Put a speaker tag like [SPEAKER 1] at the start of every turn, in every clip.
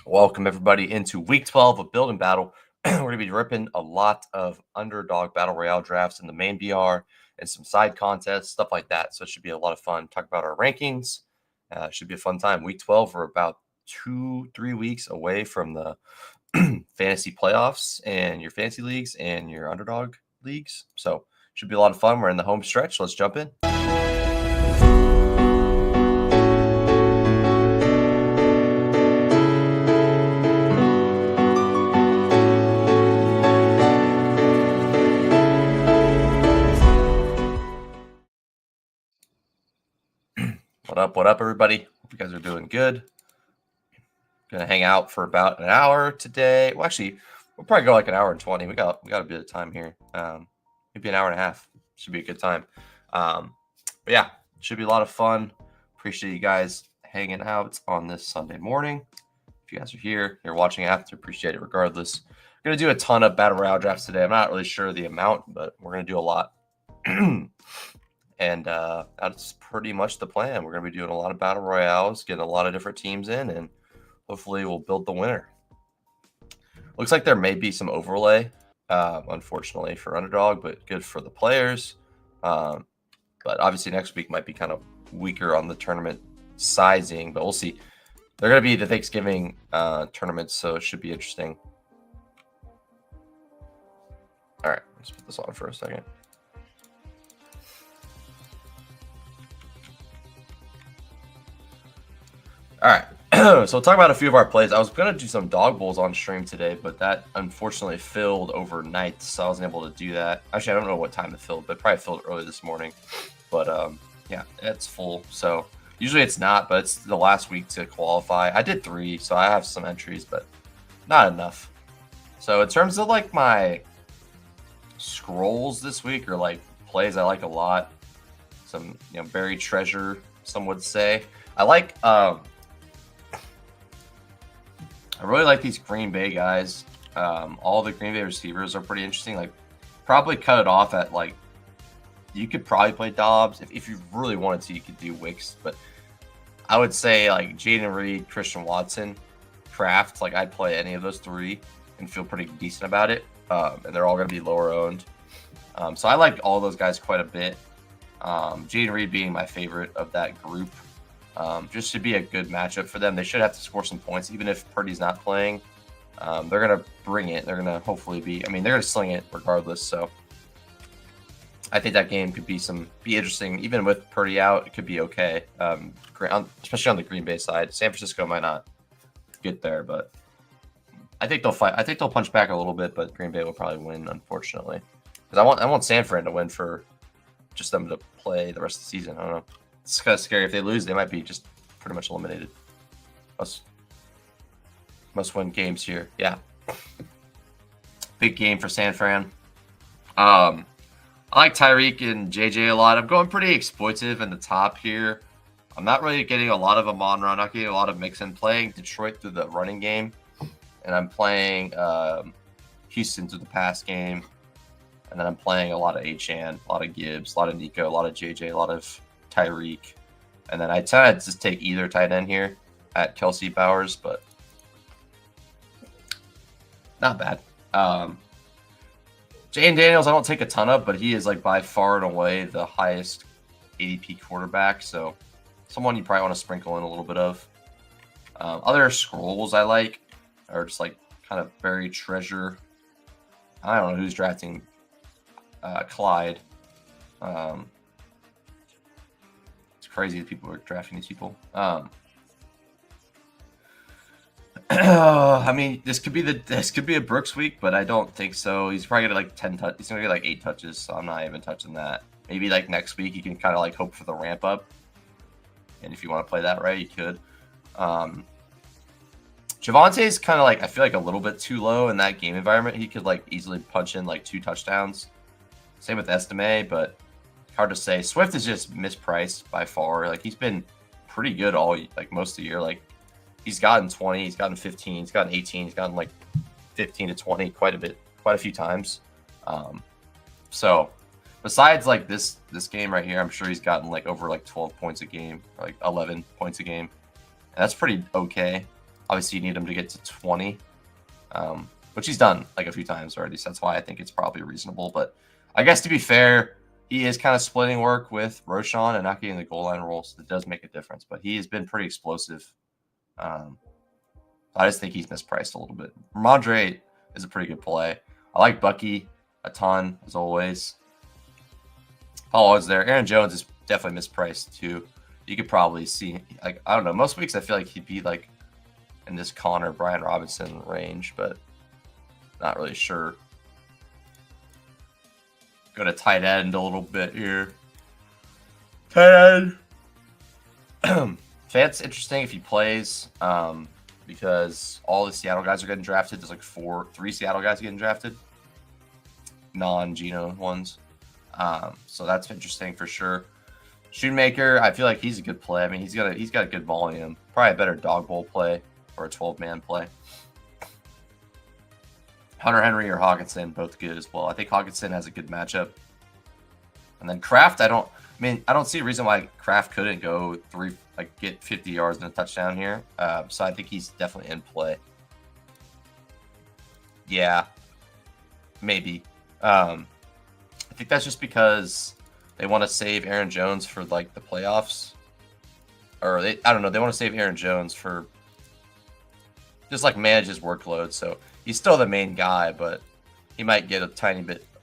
[SPEAKER 1] Welcome everybody into week 12 of Build and Battle. We're going to be ripping a lot of Underdog Battle Royale drafts in the main BR and some side contests, stuff like that. So it should be a lot of fun. Talk about our rankings. Should be a fun time. Week 12, we're about 2-3 weeks away from the fantasy playoffs and your fantasy leagues and your Underdog leagues. So should be a lot of fun. We're in the home stretch. Let's jump in. What up, everybody? Hope you guys are doing good. Gonna hang out for about an hour today. Well, actually, we'll probably go like an hour and 20. We got a bit of time here. Maybe an hour and a half. Should be a good time. But yeah, should be a lot of fun. Appreciate you guys hanging out on this Sunday morning. If you guys are here, you're watching after, appreciate it regardless. I'm gonna do a ton of Battle Royale drafts today. I'm not really sure the amount, but we're gonna do a lot. And that's pretty much the plan. We're going to be doing a lot of Battle Royales, getting a lot of different teams in, and hopefully we'll build the winner. Looks like there may be some overlay, unfortunately, for Underdog, but good for the players. But obviously next week might be kind of weaker on the tournament sizing, but we'll see. They're going to be the Thanksgiving tournaments, so it should be interesting. All right, let's put this on for a second. All right, so we'll talk about a few of our plays. I was going to do some dog bowls on stream today, but that unfortunately filled overnight, so I wasn't able to do that. Actually, I don't know what time it filled, but probably filled early this morning. But yeah, it's full. So usually it's not, but it's the last week to qualify. I did 3, so I have some entries, but not enough. So in terms of like my scrolls this week, or like plays I like a lot, some buried treasure, some would say. I like I really like these Green Bay guys. All the Green Bay receivers are pretty interesting. Like, probably cut it off at, like, you could probably play Dobbs. If you really wanted to, you could do Wicks. But I would say, like, Jaden Reed, Christian Watson, Kraft. Like, I'd play any of those 3 and feel pretty decent about it. And they're all going to be lower owned. So I like all those guys quite a bit. Jaden Reed being my favorite of that group. Just to be a good matchup for them. They should have to score some points, even if Purdy's not playing. They're going to bring it. They're going to hopefully be – I mean, they're going to sling it regardless. So I think that game could be interesting. Even with Purdy out, it could be okay, especially on the Green Bay side. San Francisco might not get there, but I think they'll fight. I think they'll punch back a little bit, but Green Bay will probably win, unfortunately. Because I want San Fran to win for just them to play the rest of the season. I don't know. It's kind of scary. If they lose, they might be just pretty much eliminated. Must win games here. Yeah. Big game for San Fran. I like Tyreek and JJ a lot. I'm going pretty exploitive in the top here. I'm not really getting a lot of Amon Ra. I'm not getting a lot of mix-in. Playing Detroit through the running game. And I'm playing Houston through the pass game. And then I'm playing a lot of Achane, a lot of Gibbs, a lot of Nico, a lot of JJ, a lot of Tyreek. And then I tend to just take either tight end here at Kelsey Bowers, but not bad. Jane Daniels, I don't take a ton of, but he is like by far and away the highest ADP quarterback. So someone you probably want to sprinkle in a little bit of. Other scrolls I like are just like kind of buried treasure. I don't know who's drafting Clyde. It's crazy that people are drafting these people. I mean, this could be a Brooks week, but I don't think so. He's probably gonna like 10 touch. He's gonna get like 8 touches, so I'm not even touching that. Maybe like next week you can kind of like hope for the ramp up, and if you want to play that right, you could. Javante's kind of like, I feel like a little bit too low in that game environment. He could like easily punch in like 2 touchdowns. Same with Estime, but hard to say. Swift is just mispriced by far. Like, he's been pretty good most of the year. Like, he's gotten 20, he's gotten 15, he's gotten 18, he's gotten like 15 to 20 quite a few times. So besides like this game right here, I'm sure he's gotten like over like 12 points a game, or like 11 points a game. And that's pretty okay. Obviously, you need him to get to 20, which he's done like a few times already. So that's why I think it's probably reasonable. But I guess to be fair, he is kind of splitting work with Roshan and not getting the goal line role, so it does make a difference. But he has been pretty explosive. I just think he's mispriced a little bit. Ramondre is a pretty good play. I like Bucky a ton, as always. Paul is there. Aaron Jones is definitely mispriced, too. You could probably see, like, I don't know. Most weeks I feel like he'd be, like, in this Connor, Brian Robinson range, but not really sure. Go to tight end a little bit here. Tight end. Fant's interesting if he plays, because all the Seattle guys are getting drafted. There's like 3 Seattle guys getting drafted, non-Geno ones. So that's interesting for sure. Shoemaker, I feel like he's a good play. I mean, he's got a good volume. Probably a better dog bowl play or a 12-man play. Hunter Henry or Hawkinson, both good as well. I think Hawkinson has a good matchup. And then Kraft, I don't see a reason why Kraft couldn't go get 50 yards and a touchdown here. So I think he's definitely in play. Yeah, maybe. I think that's just because they want to save Aaron Jones for like the playoffs, or I don't know. They want to save Aaron Jones for just like manage his workload. So he's still the main guy, but he might get a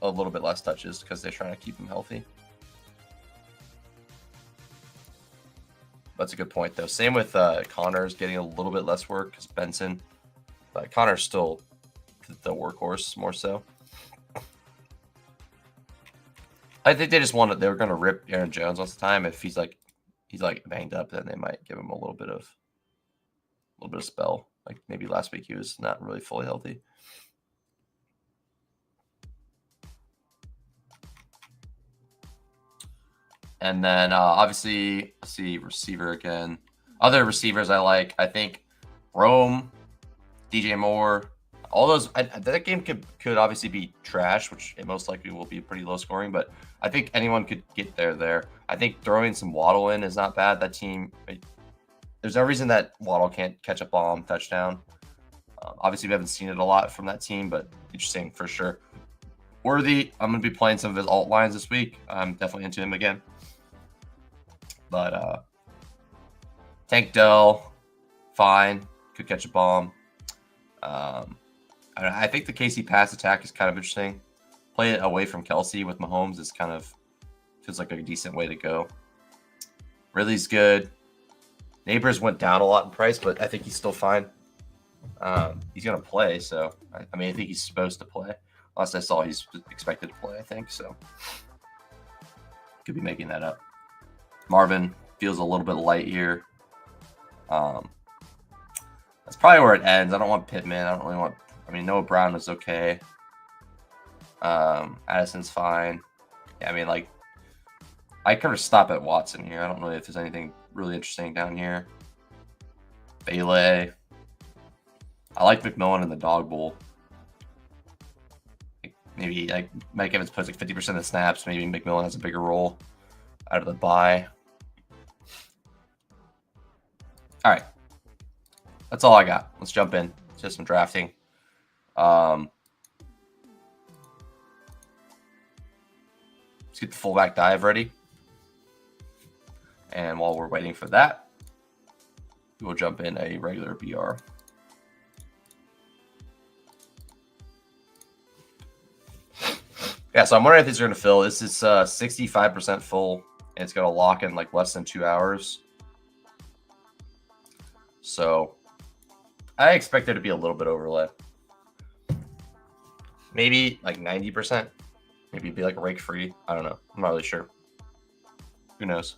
[SPEAKER 1] little bit less touches because they're trying to keep him healthy. That's a good point, though. Same with Connor's getting a little bit less work because Benson, but Connor's still the workhorse more so. I think they just were going to rip Aaron Jones all the time. If he's banged up, then they might give him a little bit of spell. Like maybe last week he was not really fully healthy. And then obviously, let's see, receiver again. Other receivers I like. I think Rome, DJ Moore, all those. That game could obviously be trash, which it most likely will be pretty low scoring. But I think anyone could get there. I think throwing some Waddle in is not bad. That team, there's no reason that Waddle can't catch a bomb touchdown. Obviously, we haven't seen it a lot from that team, but interesting for sure. Worthy, I'm going to be playing some of his alt lines this week. I'm definitely into him again. But Tank Dell, fine, could catch a bomb. I think the KC pass attack is kind of interesting. Play it away from Kelsey with Mahomes is feels like a decent way to go. Ridley's good. Neighbors went down a lot in price, but I think he's still fine. He's going to play, so I think he's supposed to play. Last I saw, he's expected to play, I think, so could be making that up. Marvin feels a little bit light here. That's probably where it ends. I don't want Pittman. I don't really want. Noah Brown was okay. Addison's fine. Yeah, I kind of stop at Watson here. I don't know if there's anything really interesting down here. Bailey. I like McMillan in the dog bowl. Maybe Mike Evans plays 50% of the snaps. Maybe McMillan has a bigger role out of the bye. All right. That's all I got. Let's jump in to some drafting. Let's get the fullback dive ready. And while we're waiting for that, we'll jump in a regular BR. Yeah, so I'm wondering if these are going to fill. This is 65% full, and it's going to lock in less than 2 hours. So I expect there to be a little bit overlay. Maybe 90%. Maybe it'd be rake free. I don't know. I'm not really sure. Who knows?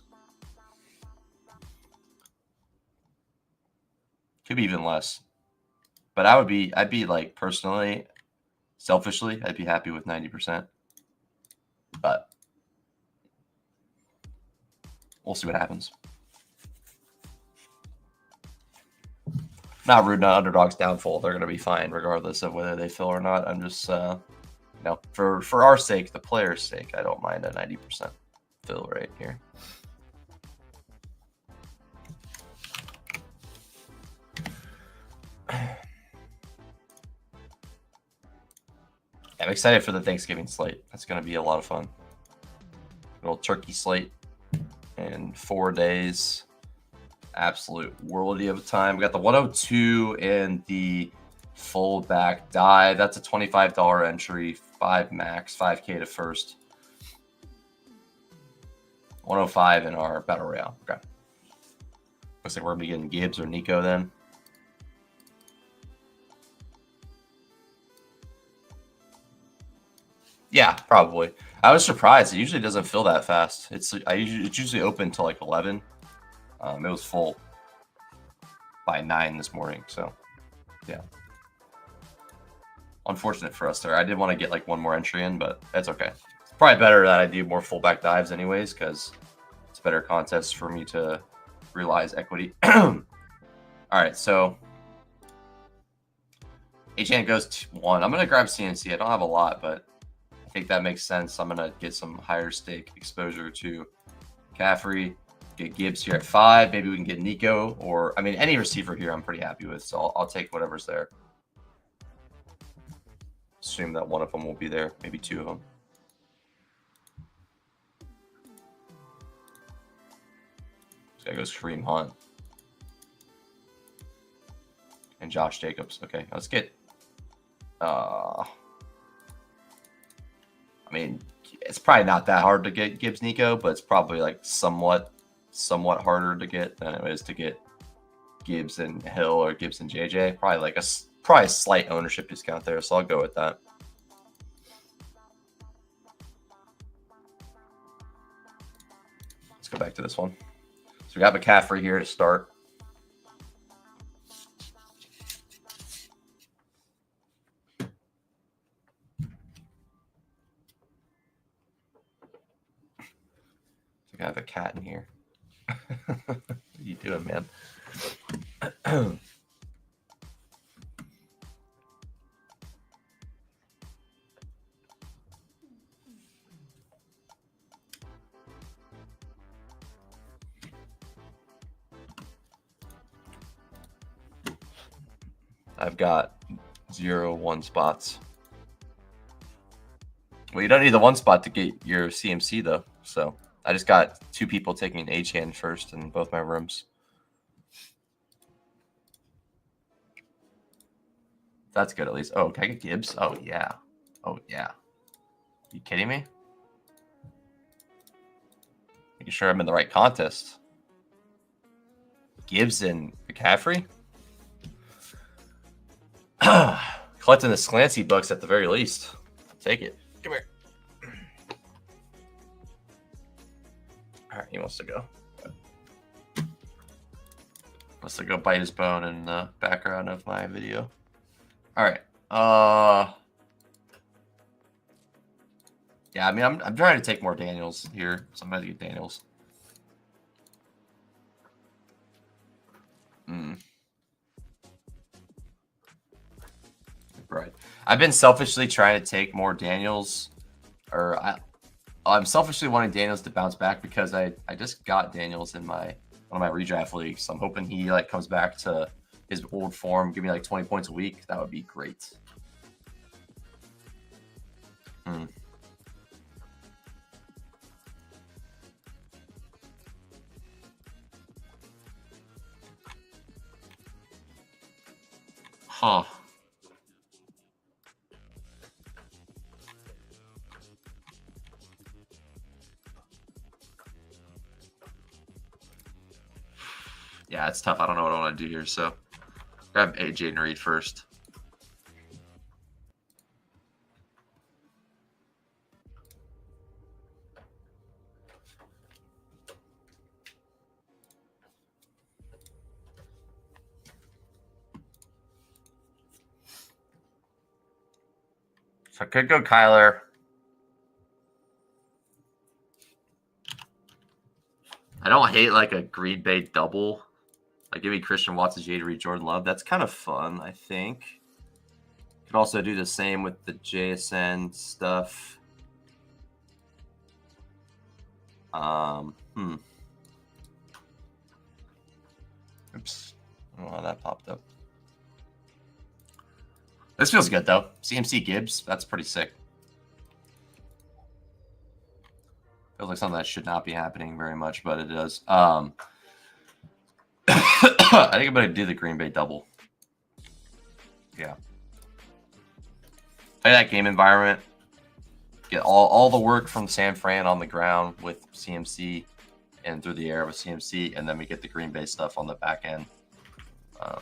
[SPEAKER 1] Could be even less. But I'd be personally, selfishly, I'd be happy with 90%. But we'll see what happens. Not rude, not Underdog's downfall. They're going to be fine regardless of whether they fill or not. I'm just, for our sake, the player's sake, I don't mind a 90% fill right here. I'm excited for the Thanksgiving slate. That's going to be a lot of fun. Little turkey slate in 4 days. Absolute worldy of a time. We got the 102 and the full back die. That's a $25 entry, 5 max, 5K to first. 105 in our Battle Royale. Okay. Looks like we're going to be getting Gibbs or Nico then. Yeah, probably. I was surprised. It usually doesn't fill that fast. It's usually open until like 11. It was full by 9 this morning. So, yeah. Unfortunate for us there. I did want to get like one more entry in, but that's okay. It's probably better that I do more fullback dives anyways, because it's a better contest for me to realize equity. All right, so HN goes to 1. I'm going to grab CNC. I don't have a lot, but I think that makes sense. I'm going to get some higher stake exposure to McCaffrey. Get Gibbs here at 5. Maybe we can get Nico, or I mean any receiver here I'm pretty happy with, so I'll take whatever's there. Assume that one of them will be there, maybe 2 of them. This guy goes Kareem Hunt and Josh Jacobs. Okay, let's get I mean, it's probably not that hard to get Gibbs Nico, but it's probably like somewhat harder to get than it is to get Gibbs and Hill or Gibbs and JJ. Probably like a slight ownership discount there, so I'll go with that. Let's go back to this one. So we got McCaffrey here to start. I have a cat in here. What are you doing, man? I've got 0 1 spots. Well, you don't need the 1 spot to get your CMC though, so I just got 2 people taking an H hand first in both my rooms. That's good at least. Oh, can I get Gibbs? Oh, yeah. Oh, yeah. You kidding me? Making sure I'm in the right contest. Gibbs and McCaffrey? Collecting the Slancy bucks at the very least. Take it. Come here. All right, he wants to go. Wants to go bite his bone in the background of my video. All right. Yeah, I mean, I'm trying to take more Daniels here. So I'm going to get Daniels. Right. I've been selfishly trying to take more Daniels, or I'm selfishly wanting Daniels to bounce back because I just got Daniels in one of my redraft leagues. So I'm hoping he like comes back to his old form, give me like 20 points a week. That would be great. Huh. Yeah, it's tough. I don't know what I want to do here. So grab AJ and Reed first. So I could go Kyler. I don't hate like a Green Bay double. Like give me Christian Watson, Jade Reed, Jordan Love. That's kind of fun, I think. Could also do the same with the JSN stuff. Oops. I don't know how that popped up. This feels good though. CMC Gibbs, that's pretty sick. Feels like something that should not be happening very much, but it does. I think I'm gonna do the Green Bay double. Yeah. Play that game environment. Get all the work from San Fran on the ground with CMC and through the air with CMC, and then we get the Green Bay stuff on the back end. I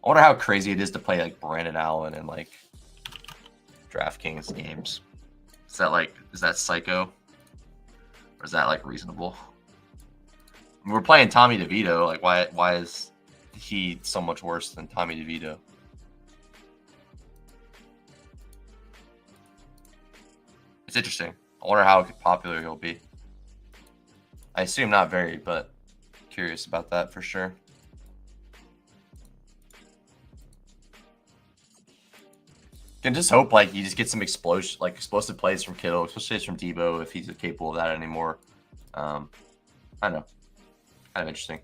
[SPEAKER 1] wonder how crazy it is to play like Brandon Allen and like DraftKings games. Is that psycho? Or is that like reasonable? I mean, we're playing Tommy DeVito. Like why is he so much worse than Tommy DeVito? It's interesting. I wonder how popular he'll be. I assume not very, but curious about that for sure. Can just hope like you just get some explosive plays from Kittle, especially from Debo if he's capable of that anymore. I don't know. Kind of interesting.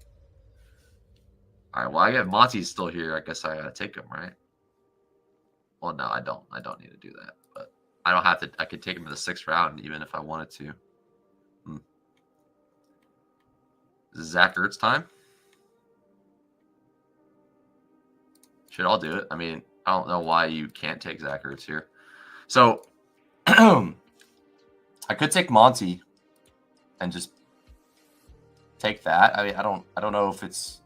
[SPEAKER 1] All right, well, I got Monty's still here. I guess I gotta take him, right? Well, no, I don't. I don't need to do that, but I don't have to. I could take him to the 6th round even if I wanted to. Is it Zach Ertz time? Should all do it. I mean, I don't know why you can't take Zach Ertz here. So I could take Monty and just take that. I mean, I don't know if it's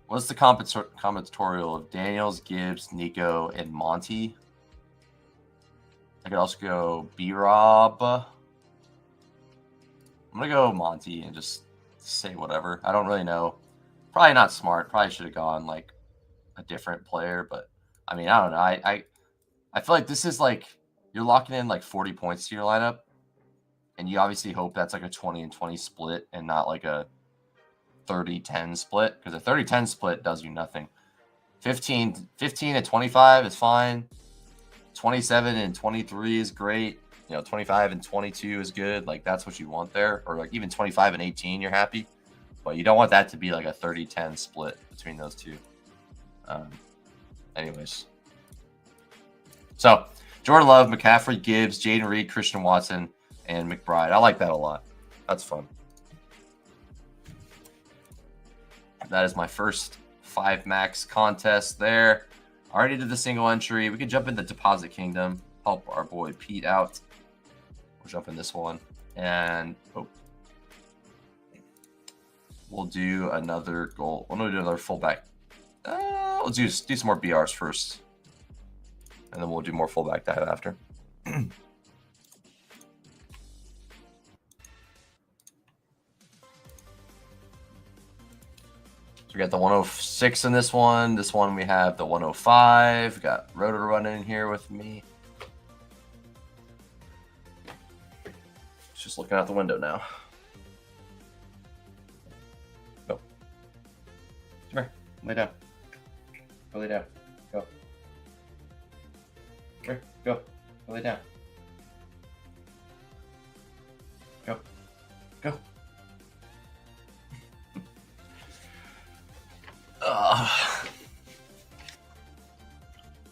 [SPEAKER 1] what's the combinatorial of Daniels, Gibbs, Nico, and Monty. I could also go B-Rob. I'm gonna go Monty and just say whatever. I don't really know. Probably not smart. Probably should have gone like a different player, but I mean, I don't know. I feel like this is like you're locking in like 40 points to your lineup, and you obviously hope that's like a 20-20 split and not like a 30-10 split, because a 30-10 split does you nothing. 15 and 25 is fine. 27 and 23 is great. 25 and 22 is good. Like that's what you want there, or like even 25 and 18, you're happy. But you don't want that to be like a 30-10 split between those two. Anyways. So, Jordan Love, McCaffrey, Gibbs, Jaden Reed, Christian Watson, and McBride. I like that a lot. That's fun. That is my first 5 max contest there. Already did the single entry. We can jump into Deposit Kingdom. Help our boy Pete out. We'll jump in this one. And we'll do another goal. We'll do another fullback. Let's do some more BRs first. And then we'll do more fullback dive after. So we got the 106 in this one. This one we have the 105. Got Roto running here with me. Just looking out the window now. Go. Come here. Lay down. Go lay down. Go. Here. Go. Go lay down. Go. Go.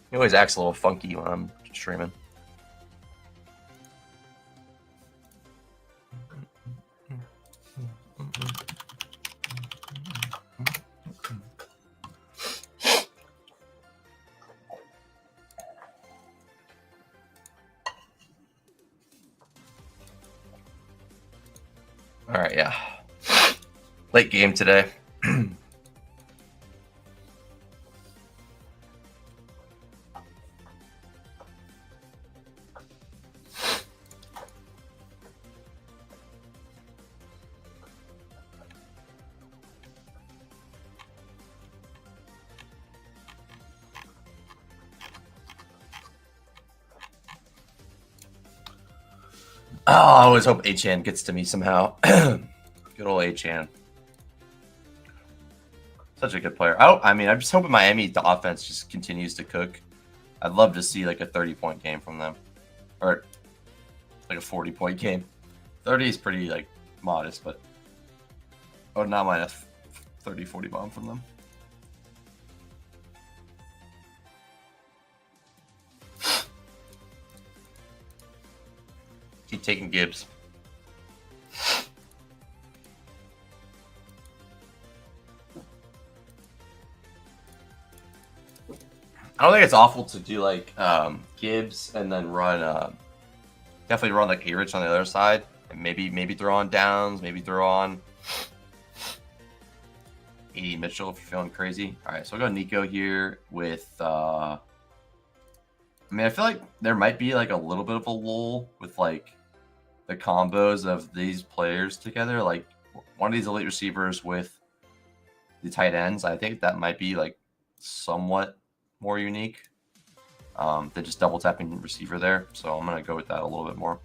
[SPEAKER 1] He always acts a little funky when I'm streaming. All right, yeah. Late game today. Oh, I always hope H-An gets to me somehow. Good old H-An. Such a good player. I mean, I'm just hoping Miami's offense just continues to cook. I'd love to see like a 30-point game from them. Or like a 40-point game. 30 is pretty like modest, but I would not mind a 30-40 bomb from them. Keep taking Gibbs. I don't think it's awful to do like Gibbs and then run definitely run like A-Rich on the other side. And maybe throw on Downs, maybe throw on A.D. Mitchell if you're feeling crazy. Alright, so we'll go Nico here with I mean I feel like there might be like a little bit of a lull with like the combos of these players together. Like one of these elite receivers with the tight ends. I think that might be like somewhat more unique than just double tapping receiver there. So I'm gonna go with that a little bit more.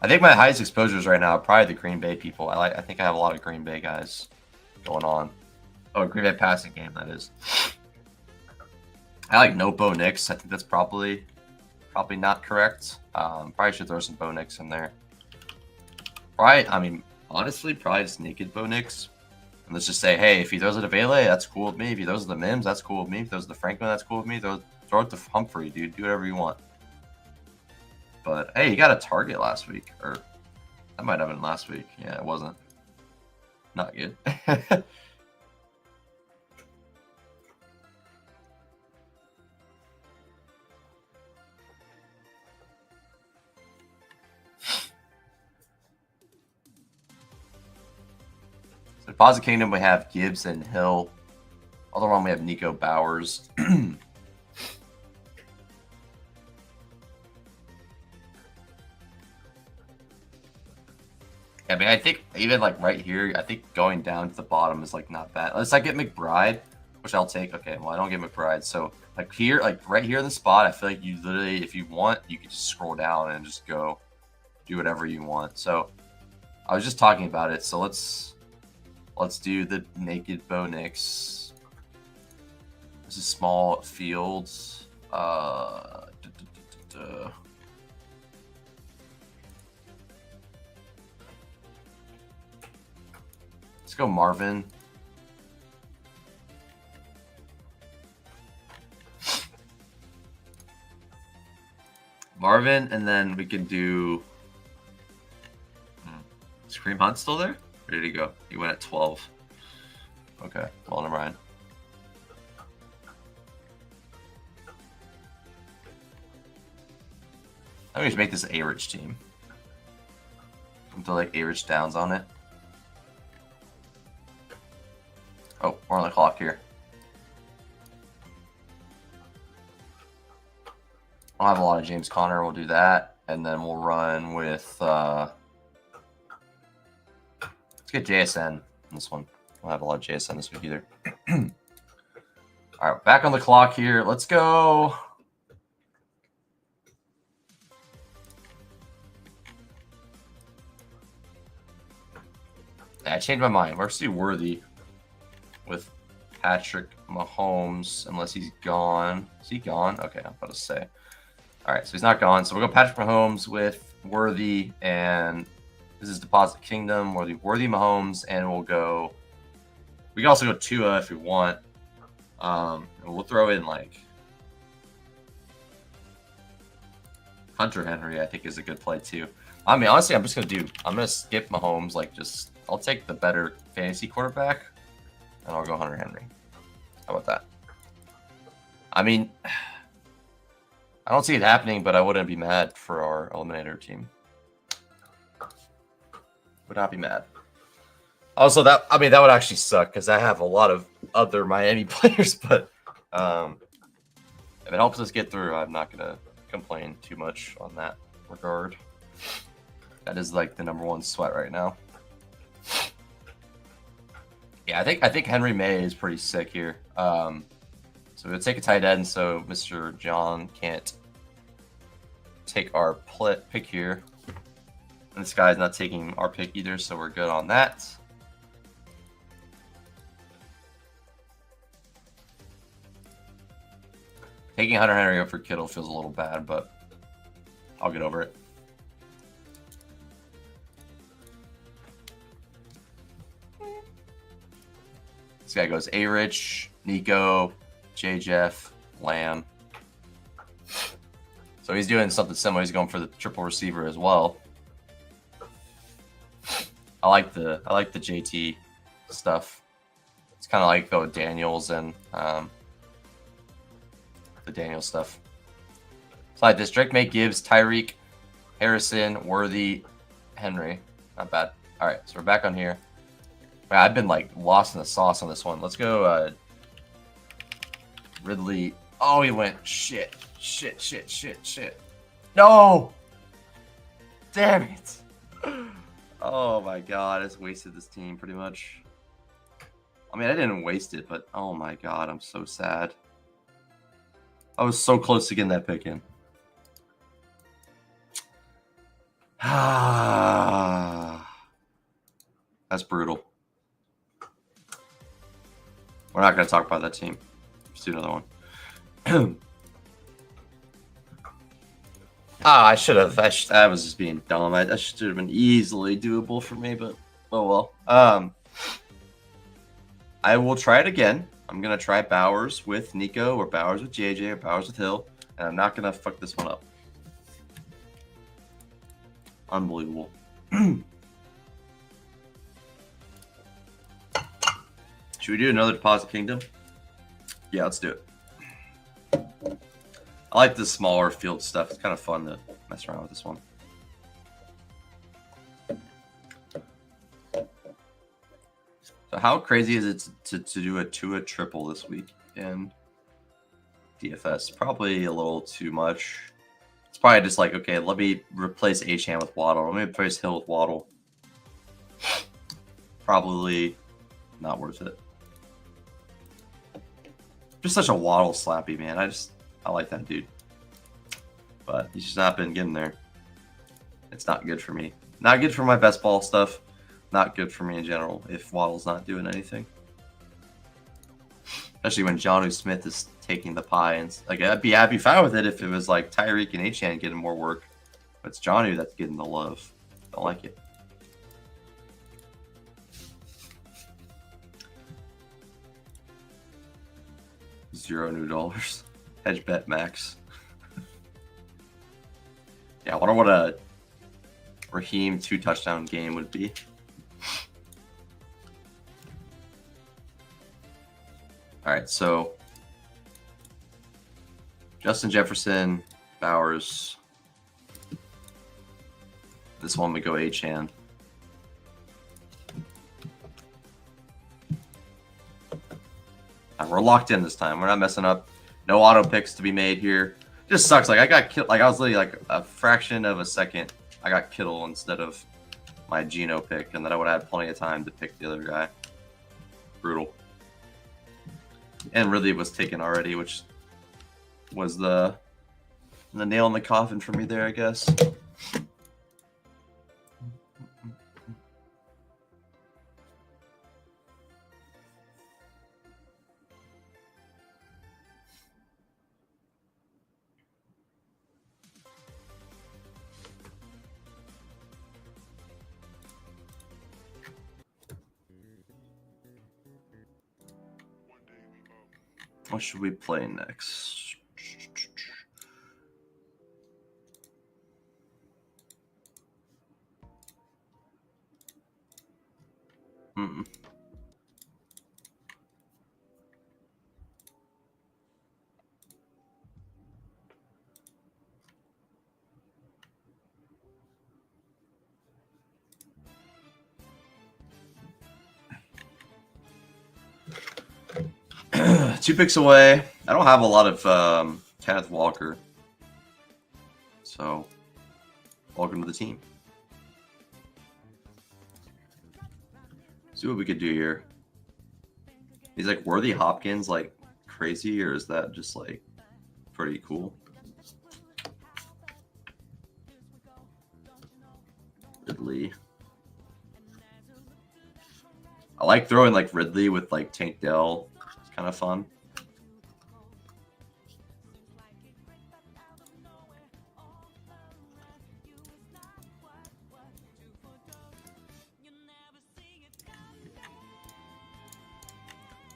[SPEAKER 1] I think my highest exposures right now are probably the Green Bay people. I think I have a lot of Green Bay guys going on. Oh, Green Bay passing game, that is. I like no Bo Nix. I think that's probably not correct. Probably should throw some Bo Nix in there. Probably, I mean, honestly, probably just naked Bo Nix. And let's just say, hey, if he throws it to Vele, that's cool with me. If he throws it to Mims, that's cool with me. If he throws it to Franklin, that's cool with me. Throw it to Humphrey, dude. Do whatever you want. But, hey, he got a target last week. Or, that might have been last week. Yeah, it wasn't. Not good. So, Deposit Kingdom, we have Gibbs and Hill. Other one, we have Nico Bowers. I mean, I think even like right here, I think going down to the bottom is like not bad. Unless I get McBride, which I'll take. Okay, well, I don't get McBride. So like here, like right here in the spot, I feel like you literally, if you want, you could just scroll down and just go do whatever you want. So I was just talking about it. So let's do the naked Bo Nix. This is small fields. Let's go Marvin. Marvin, and then we can do... Is Kareem Hunt still there? Where did he go? He went at 12. Okay, well, never mind. I think we should make this an A-Rich team. Throw like A-Rich Downs on it. Oh, we're on the clock here. I'll have a lot of James Conner. We'll do that. And then we'll run with... let's get JSN in this one. We'll have a lot of JSN this week either. All right, back on the clock here. Let's go... Yeah, I changed my mind. Let's do Worthy with Patrick Mahomes, unless he's gone. Is he gone? Okay, I'm about to say. All right, so he's not gone. So we'll go Patrick Mahomes with Worthy, and this is Deposit Kingdom, Worthy Mahomes, and we'll go... We can also go Tua if we want. And we'll throw in, like... Hunter Henry, I think, is a good play, too. I mean, honestly, I'm going to skip Mahomes, like, just... I'll take the better fantasy quarterback, and I'll go Hunter Henry. How about that? I mean, I don't see it happening, but I wouldn't be mad for our eliminator team. Would not be mad. Also, that would actually suck because I have a lot of other Miami players, but if it helps us get through, I'm not gonna complain too much on that regard. That is like the #1 sweat right now. Yeah, I think Henry May is pretty sick here. So we'll take a tight end so Mr. John can't take our pick here. And this guy's not taking our pick either, so we're good on that. Taking Hunter Henry over Kittle feels a little bad, but I'll get over it. This guy goes A-Rich, Nico, J. Jeff, Lamb. So he's doing something similar. He's going for the triple receiver as well. I like the JT stuff. It's kind of like go with Daniels and the Daniels stuff. Slide this: Drake, May, Gibbs, Tyreek, Harrison, Worthy, Henry. Not bad. All right, so we're back on here. Man, I've been like lost in the sauce on this one. Let's go Ridley. Oh, he went shit. No! Damn it. Oh my god, I just wasted this team pretty much. I mean, I didn't waste it, but oh my god, I'm so sad. I was so close to getting that pick in. That's brutal. We're not going to talk about that team. Let's do another one. I should have. I was just being dumb. That should have been easily doable for me, but oh well. I will try it again. I'm going to try Bowers with Nico or Bowers with JJ or Bowers with Hill, and I'm not going to fuck this one up. Unbelievable. Should we do another Deposit Kingdom? Yeah, let's do it. I like the smaller field stuff. It's kind of fun to mess around with this one. So how crazy is it to do a Tua triple this week in DFS? Probably a little too much. It's probably just like, okay, let me replace Achane with Waddle. Let me replace Hill with Waddle. Probably not worth it. Just such a Waddle slappy, man. I like that dude. But he's just not been getting there. It's not good for me. Not good for my best ball stuff. Not good for me in general if Waddle's not doing anything. Especially when Jonnu Smith is taking the pie. And like, I'd be fine with it if it was like Tyreek and Achane getting more work. But it's Jonnu that's getting the love. Don't like it. $0 new. Hedge bet max. Yeah, I wonder what a Raheem 2-touchdown game would be. All right, so Justin Jefferson, Bowers. This one we go Achane. We're locked in this time. We're not messing up. No auto picks to be made here. Just sucks. Like I got killed. Like I was literally like a fraction of a second. I got Kittle instead of my Geno pick, and then I would have had plenty of time to pick the other guy. Brutal. And Ridley was taken already, which was the nail in the coffin for me there, I guess. What should we play next? Two picks away. I don't have a lot of Kenneth Walker. So, welcome to the team. See what we could do here. He's like Worthy Hopkins, like crazy, or is that just like pretty cool? Ridley. I like throwing like Ridley with like Tank Dell. It's kind of fun.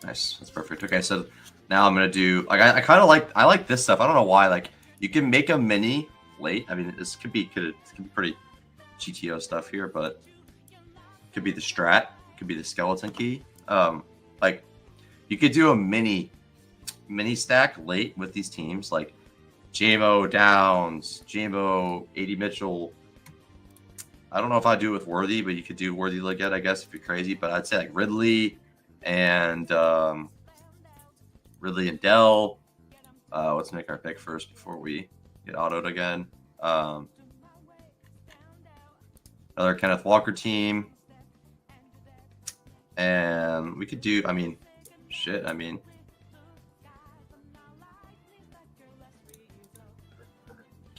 [SPEAKER 1] Nice. That's perfect. Okay, so now I'm gonna do like I kind of like this stuff. I don't know why. Like You can make a mini late. I mean, this could be pretty GTO stuff here, but it could be the strat, could be the skeleton key. Like you could do a mini stack late with these teams, like JMO Downs, JMO 80 Mitchell. I don't know if I'd do it with Worthy, but you could do Worthy Leggett, I guess, if you're crazy. But I'd say like Ridley and Dell. Let's make our pick first before we get autoed again. Another Kenneth Walker team. And we could do, Kenneth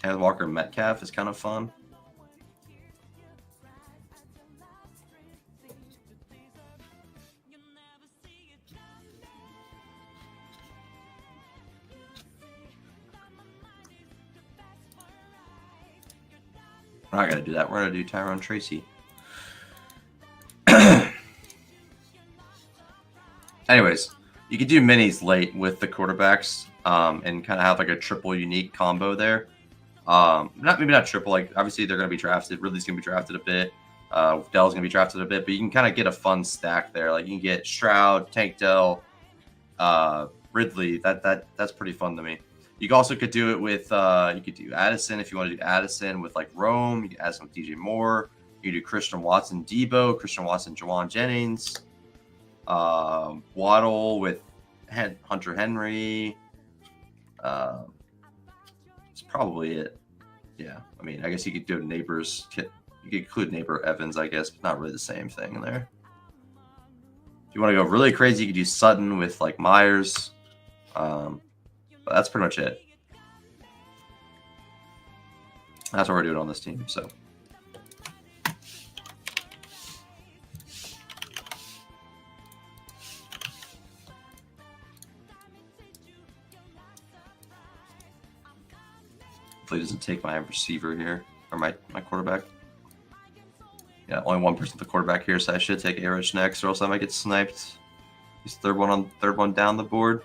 [SPEAKER 1] Walker Metcalf is kind of fun. We're not going to do that. We're going to do Tyrone Tracy. Anyways, you could do minis late with the quarterbacks and kind of have like a triple unique combo there. Maybe not triple. Like obviously they're going to be drafted. Ridley's going to be drafted a bit. Dell's going to be drafted a bit. But you can kind of get a fun stack there. Like you can get Stroud, Tank Dell, Ridley. That's pretty fun to me. You also could do it with you could do Addison if you want to do Addison with like Rome. You can add some DJ Moore. You can do Christian Watson, Debo, Christian Watson, Jawan Jennings, Waddle with Hunter Henry. That's probably it. Yeah, I mean, I guess you could do Neighbors. You could include Neighbor Evans, I guess, but not really the same thing in there. If you want to go really crazy, you could do Sutton with like Myers. But that's pretty much it. That's what we're doing on this team. So, hopefully it doesn't take my receiver here or my quarterback. Yeah, only one person at the quarterback here, so I should take Arish next, or else I might get sniped. He's third one down the board.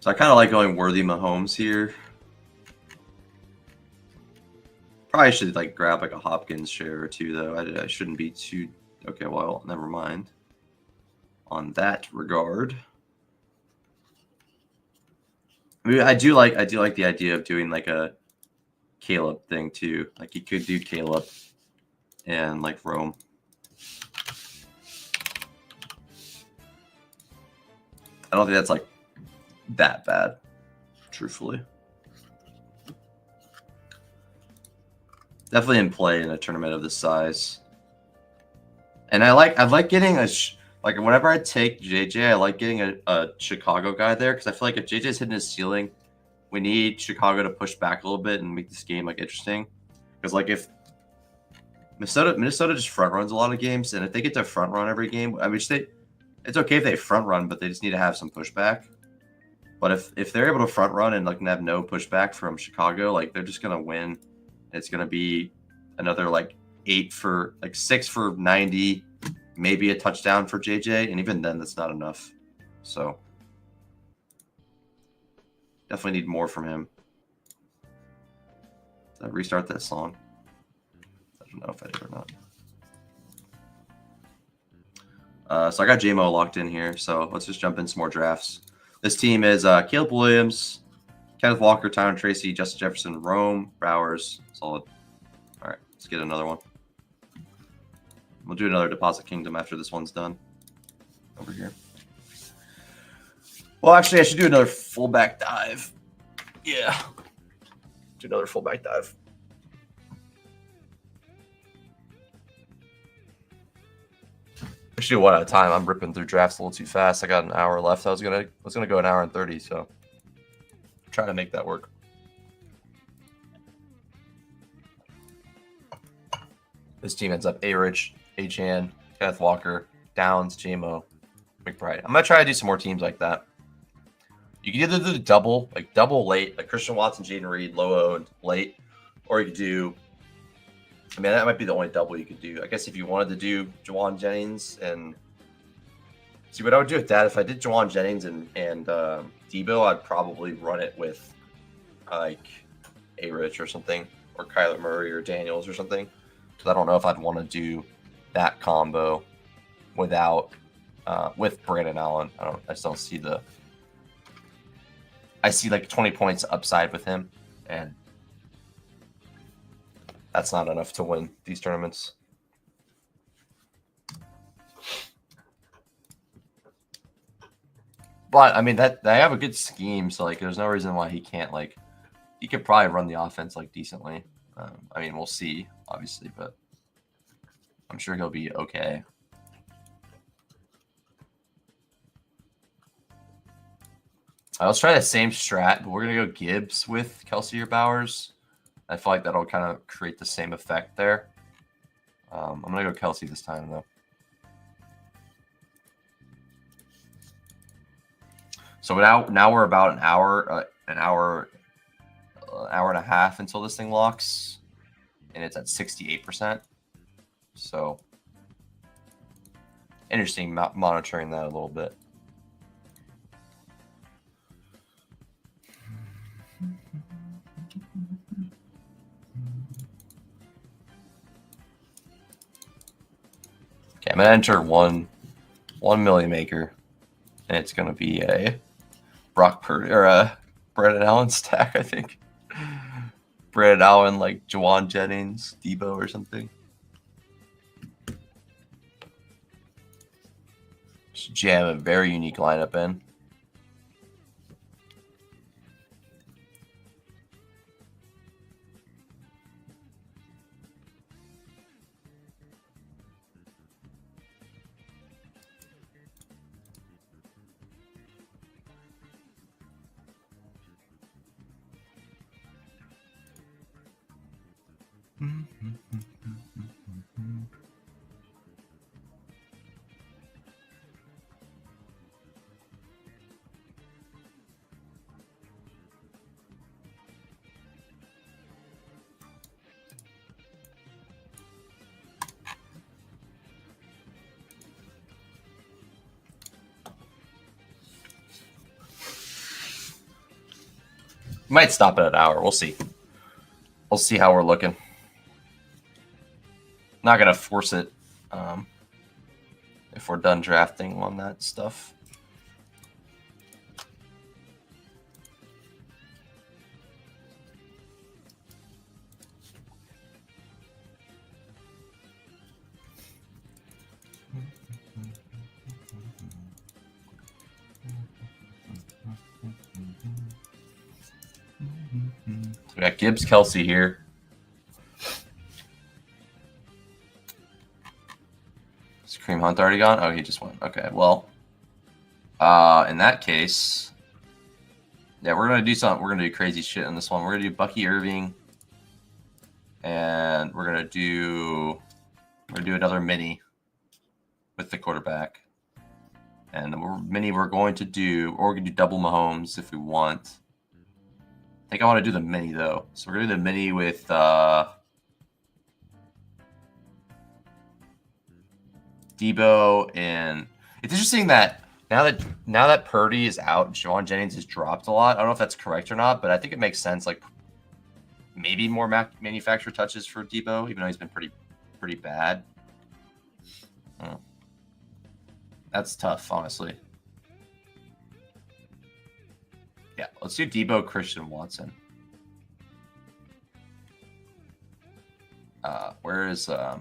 [SPEAKER 1] So I kind of like going Worthy Mahomes here. Probably should like grab like a Hopkins share or two though. I shouldn't be too okay. Well, never mind. On that regard, I mean, I do like the idea of doing like a Caleb thing too. Like you could do Caleb and like Rome. I don't think that's like that bad, truthfully. Definitely in play in a tournament of this size. And I like getting like whenever I take JJ, I like getting a Chicago guy there because I feel like if JJ's hitting his ceiling, we need Chicago to push back a little bit and make this game like interesting. Because like if Minnesota just front runs a lot of games, and if they get to front run every game, I mean it's okay if they front run, but they just need to have some pushback. But if they're able to front run and like have no pushback from Chicago, like they're just gonna win. It's gonna be another like 6 for 90, maybe a touchdown for JJ, and even then that's not enough. So definitely need more from him. Did I restart that song? I don't know if I did or not. So I got JMO locked in here, so let's just jump in some more drafts. This team is Caleb Williams, Kenneth Walker, Tyrone Tracy, Justin Jefferson, Rome, Bowers. Solid. All right, let's get another one. We'll do another Deposit Kingdom after this one's done. Over here. Well, actually, I should do another fullback dive. Yeah. Do another fullback dive. I should do one at a time. I'm ripping through drafts a little too fast. I got an hour left. I was gonna go an hour and 30, so try to make that work. This team ends up A-Rich, H-Han, Kenneth Walker, Downs, JMO, McBride. I'm gonna try to do some more teams like that. You can either do the double late, like Christian Watson, Jaden Reed, low owned late, or you can do I mean, that might be the only double you could do. I guess if you wanted to do Juwan Jennings and see what I would do with that, if I did Juwan Jennings and Debo, I'd probably run it with like A Rich or something, or Kyler Murray or Daniels or something. Because I don't know if I'd want to do that combo without with Brandon Allen. I just don't see the. I see like 20 points upside with him, and that's not enough to win these tournaments. But I mean that they have a good scheme, so like there's no reason why he can't like. He could probably run the offense like decently. I mean, we'll see, obviously, but I'm sure he'll be okay. Let's try the same strat, but we're going to go Gibbs with Kelsey or Bowers. I feel like that'll kind of create the same effect there. I'm going to go Kelsey this time, though. So now we're about an hour and a half until this thing locks, and it's at 68%. So interesting monitoring that a little bit. Okay, I'm gonna enter one Millie Maker, and it's gonna be a Brock Purdy or a Brandon Allen stack, I think. Brandon Allen, like Juwan Jennings, Debo, or something. Just jam a very unique lineup in. Might stop at an hour. We'll see. We'll see how we're looking. Not gonna force it if we're done drafting on that stuff. We got Gibbs, Kelsey here. Is Kareem Hunt already gone? Oh, he just went. Okay, well, in that case, yeah, we're gonna do something. We're gonna do crazy shit in this one. We're gonna do Bucky Irving, and we're gonna do another mini with the quarterback, and the mini we're going to do, or we can do double Mahomes if we want. I think I want to do the mini though. So we're gonna do the mini with Debo, and it's interesting that now that Purdy is out, Juwan Jennings has dropped a lot. I don't know if that's correct or not, but I think it makes sense. Like maybe more manufacturer touches for Debo, even though he's been pretty bad. That's tough, honestly. Yeah, let's do Debo, Christian Watson. Where is there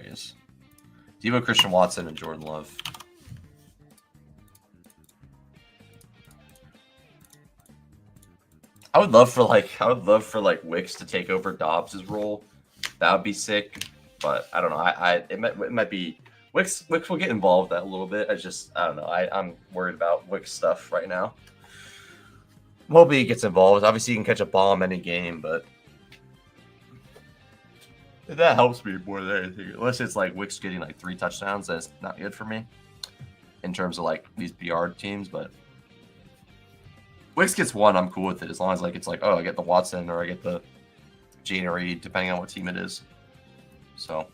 [SPEAKER 1] he is. Debo, Christian Watson, and Jordan Love. I would love for like Wicks to take over Dobbs' role. That would be sick. But I don't know. It might be Wicks will get involved that a little bit. I don't know. I'm worried about Wicks stuff right now. Moby gets involved. Obviously, you can catch a bomb any game, but that helps me more than anything. Unless it's like Wicks getting like 3 touchdowns, that's not good for me in terms of like these PR teams. But Wicks gets 1, I'm cool with it as long as like it's like, oh, I get the Watson or I get the January, depending on what team it is. So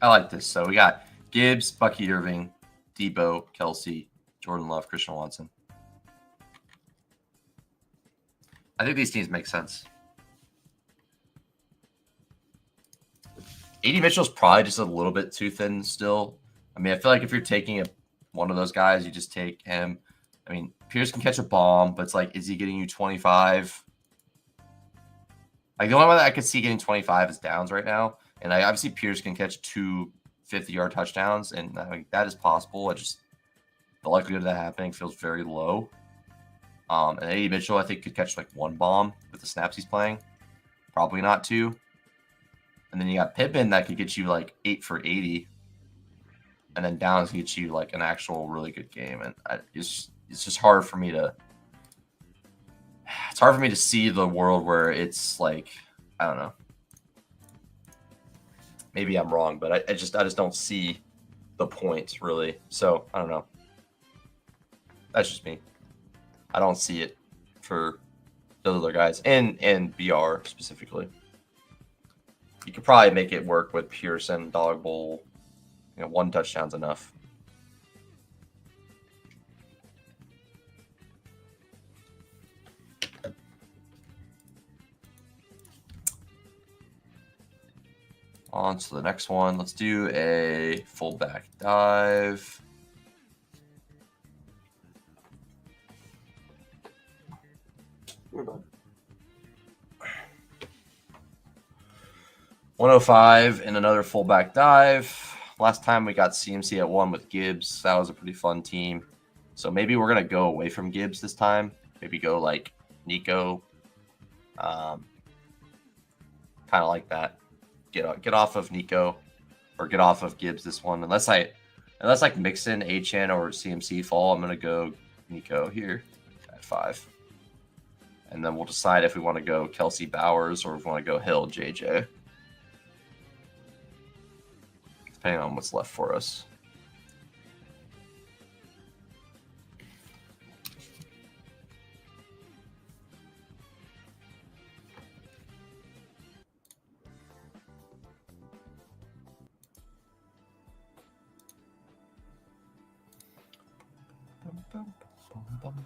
[SPEAKER 1] I like this. So we got Gibbs, Bucky Irving, Debo, Kelsey, Jordan Love, Christian Watson. I think these teams make sense. AD Mitchell's probably just a little bit too thin still. I mean, I feel like if you're taking one of those guys, you just take him. I mean, Pierce can catch a bomb, but it's like, is he getting you 25? Like, the only one that I could see getting 25 is Downs right now. And I obviously Pierce can catch 2 50-yard touchdowns, and I mean, that is possible. It just, the likelihood of that happening feels very low. And AD Mitchell, I think, could catch like 1 bomb with the snaps he's playing. Probably not 2. And then you got Pippen that could get you like 8 for 80. And then Downs can get you like an actual really good game. And it's just hard for me to see the world where it's like, I don't know. Maybe I'm wrong, but I just don't see the point really. So I don't know. That's just me. I don't see it for those other guys and BR specifically. You could probably make it work with Pearson, Dog Bowl. 1 touchdown's enough. On to the next one. Let's do a fullback dive. We're done. 105 and another fullback dive. Last time we got CMC at 1 with Gibbs. That was a pretty fun team. So maybe we're going to go away from Gibbs this time. Maybe go like Nico. Kind of like that. Get off of Nico or get off of Gibbs this one. Unless like Mixon, HN, or CMC fall, I'm going to go Nico here at 5. And then we'll decide if we want to go Kelsey Bowers or if we want to go Hill JJ. Depending on what's left for us.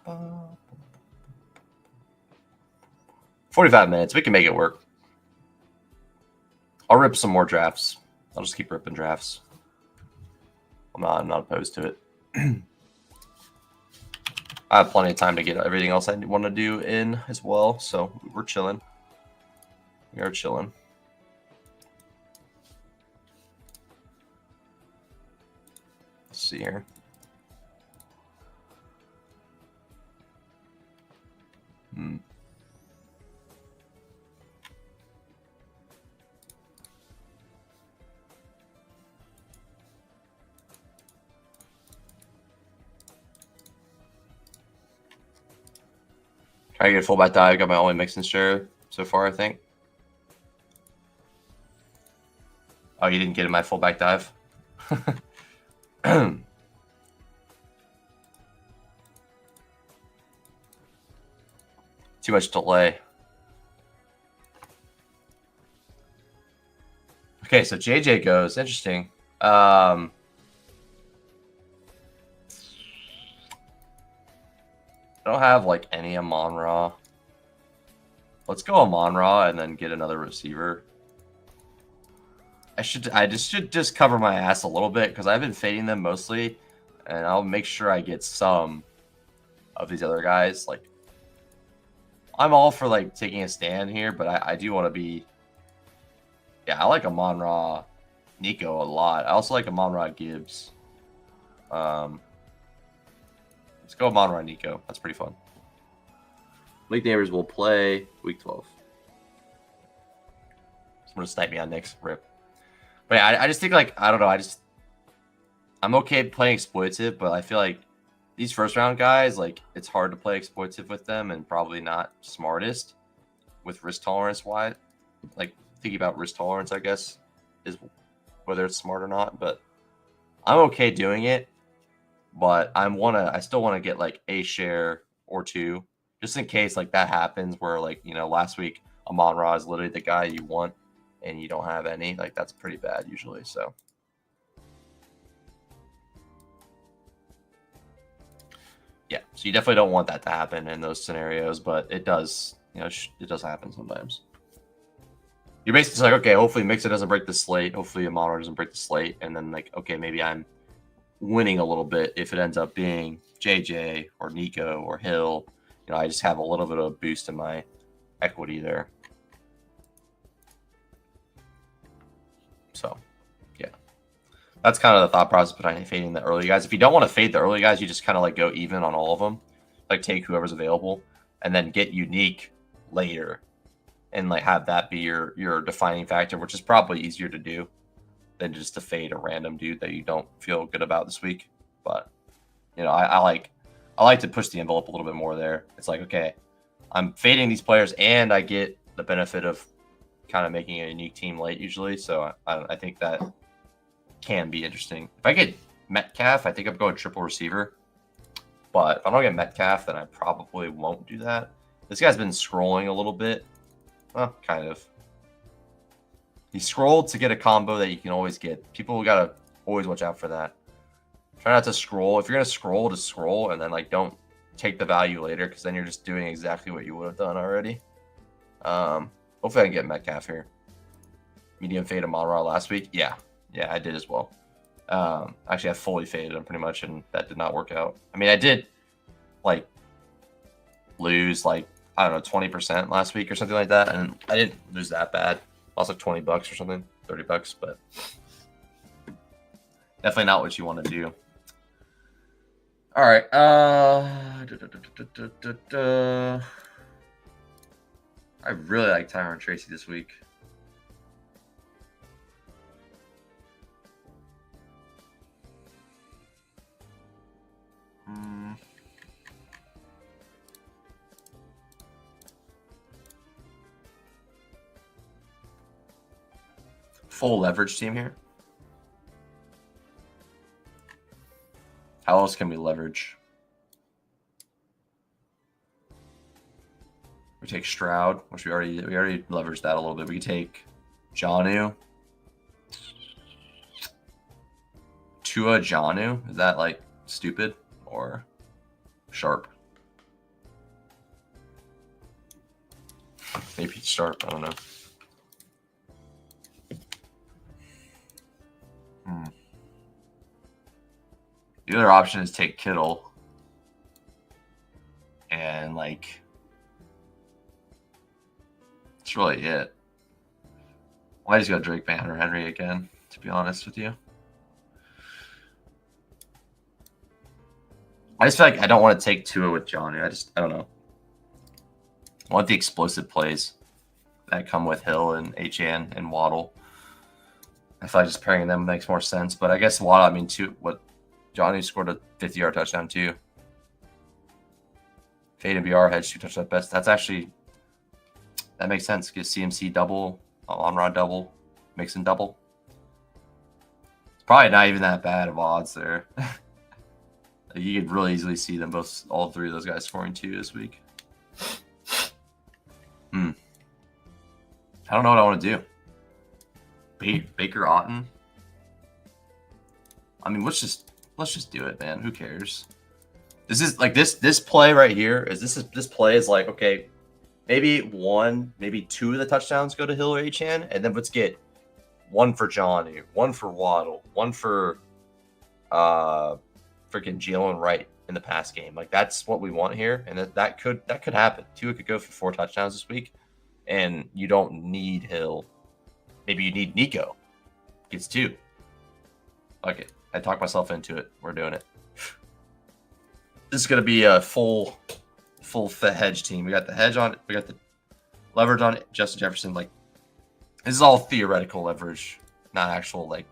[SPEAKER 1] Bum. 45 minutes. We can make it work. I'll rip some more drafts. I'll just keep ripping drafts. I'm not opposed to it. I have plenty of time to get everything else I want to do in as well, so we're chilling. We are chilling. Let's see here. Trying to get a fullback dive. Got my only Mixon share so far, I think. Oh, you didn't get in my fullback dive? Too much delay. Okay, so JJ goes. Interesting. I don't have like any Amon-Ra. Let's go Amon-Ra and then get another receiver. I should just cover my ass a little bit because I've been fading them mostly, and I'll make sure I get some of these other guys. Like, I'm all for like taking a stand here, but I do want to be. Yeah, I like Amon-Ra Nico a lot. I also like Amon-Ra Gibbs. Let's go Amon-Ra Nico. That's pretty fun. League Neighbors will play week 12. Someone to snipe me on next rip. But yeah, I just think like, I don't know. I'm okay playing exploitive, but I feel like these first round guys, like it's hard to play exploitive with them and probably not smartest with risk tolerance wise. Like thinking about risk tolerance, I guess, is whether it's smart or not, but I'm okay doing it. But I still want to get like a share or two just in case like that happens where like, last week Amon-Ra is literally the guy you want, and you don't have any. Like, that's pretty bad usually. So, yeah. So you definitely don't want that to happen in those scenarios, but it does. You know, it does happen sometimes. You're basically like, okay, hopefully Mixer doesn't break the slate. Hopefully Amon-Ra doesn't break the slate, and then like, okay, maybe I'm winning a little bit if it ends up being JJ or Nico or Hill. You know, I just have a little bit of a boost in my equity there. So, yeah. That's kind of the thought process behind fading the early guys. If you don't want to fade the early guys, you just kind of like go even on all of them. Like take whoever's available and then get unique later and like have that be your defining factor, which is probably easier to do than just to fade a random dude that you don't feel good about this week. But, you know, I like to push the envelope a little bit more there. It's like, okay, I'm fading these players and I get the benefit of kind of making a unique team late usually. So I think that can be interesting. If I get Metcalf, I think I'm going triple receiver. But if I don't get Metcalf, then I probably won't do that. This guy's been scrolling a little bit. Well, kind of. He scrolled to get a combo that you can always get. People gotta always watch out for that. Try not to scroll. If you're gonna scroll, just scroll and then like don't take the value later because then you're just doing exactly what you would have done already. Hopefully I can get Metcalf here. Medium fade Amon-Ra last week. Yeah, I did as well. Actually, I fully faded him pretty much, and that did not work out. I mean, I did like lose like I don't know 20% last week or something like that, and I didn't lose that bad. Lost like $20 or something, $30, but definitely not what you want to do. All right. I really like Tyron Tracy this week. Full leverage team here. How else can we leverage? We take Stroud, which we already leveraged that a little bit. We can take Jonnu. Tua Jonnu. Is that like stupid or sharp? Maybe sharp. I don't know. The other option is take Kittle. And like that's really it. Why just go Drake Van or Henry again, to be honest with you? I just feel like I don't want to take Tua with Johnny. I don't know. I want the explosive plays that come with Hill and HN and Waddle. I feel like just pairing them makes more sense. But I guess Waddle, I mean, Johnny scored a 50-yard touchdown too. Fade and BR had 2 touchdowns best. That's actually, that makes sense. Get CMC double, on-rod double, Mixon double. It's probably not even that bad of odds there. You could really easily see them both, all 3 of those guys scoring 2 this week. I don't know what I want to do. Baker Otten. I mean, let's just do it, man. Who cares? This is like this play right here. This play is like, okay, maybe 1, maybe 2 of the touchdowns go to Hill or HN, and then let's get 1 for Johnny, 1 for Waddle, 1 for freaking Jalen Wright in the pass game. Like that's what we want here, and that could happen. Tua could go for 4 touchdowns this week, and you don't need Hill. Maybe you need Nico. Gets 2. Fuck it. I talked myself into it. We're doing it. This is gonna be a full hedge team. We got the hedge on it. We got the leverage on it. Justin Jefferson. Like this is all theoretical leverage, not actual like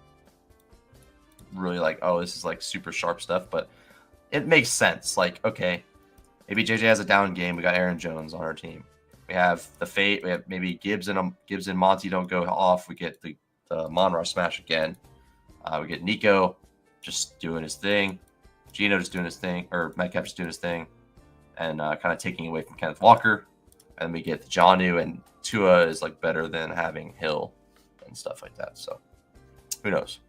[SPEAKER 1] really like, oh, this is like super sharp stuff, but it makes sense. Like, okay, maybe JJ has a down game. We got Aaron Jones on our team. We have the fate. We have maybe Gibbs and Monty don't go off. We get the Amon-Ra smash again. We get Nico just doing his thing. Gino just doing his thing, or Metcalf just doing his thing, and kind of taking away from Kenneth Walker. And we get the Jonnu and Tua is like better than having Hill and stuff like that. So who knows?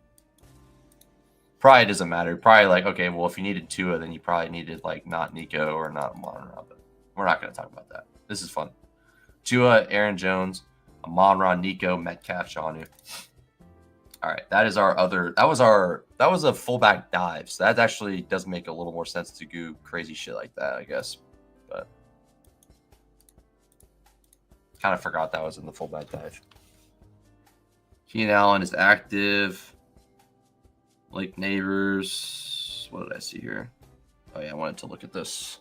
[SPEAKER 1] Probably doesn't matter. Probably like, okay, well, if you needed Tua, then you probably needed like not Nico or not Amon-Ra, but we're not going to talk about that. This is fun. Tua, Aaron Jones, Amon-Ra, Nico, Metcalf, Jonnu. All right, that is our other. That was a fullback dive. So that actually does make a little more sense to do crazy shit like that, I guess. But kind of forgot that was in the fullback dive. Keenan Allen is active. Lake Neighbors. What did I see here? Oh yeah, I wanted to look at this.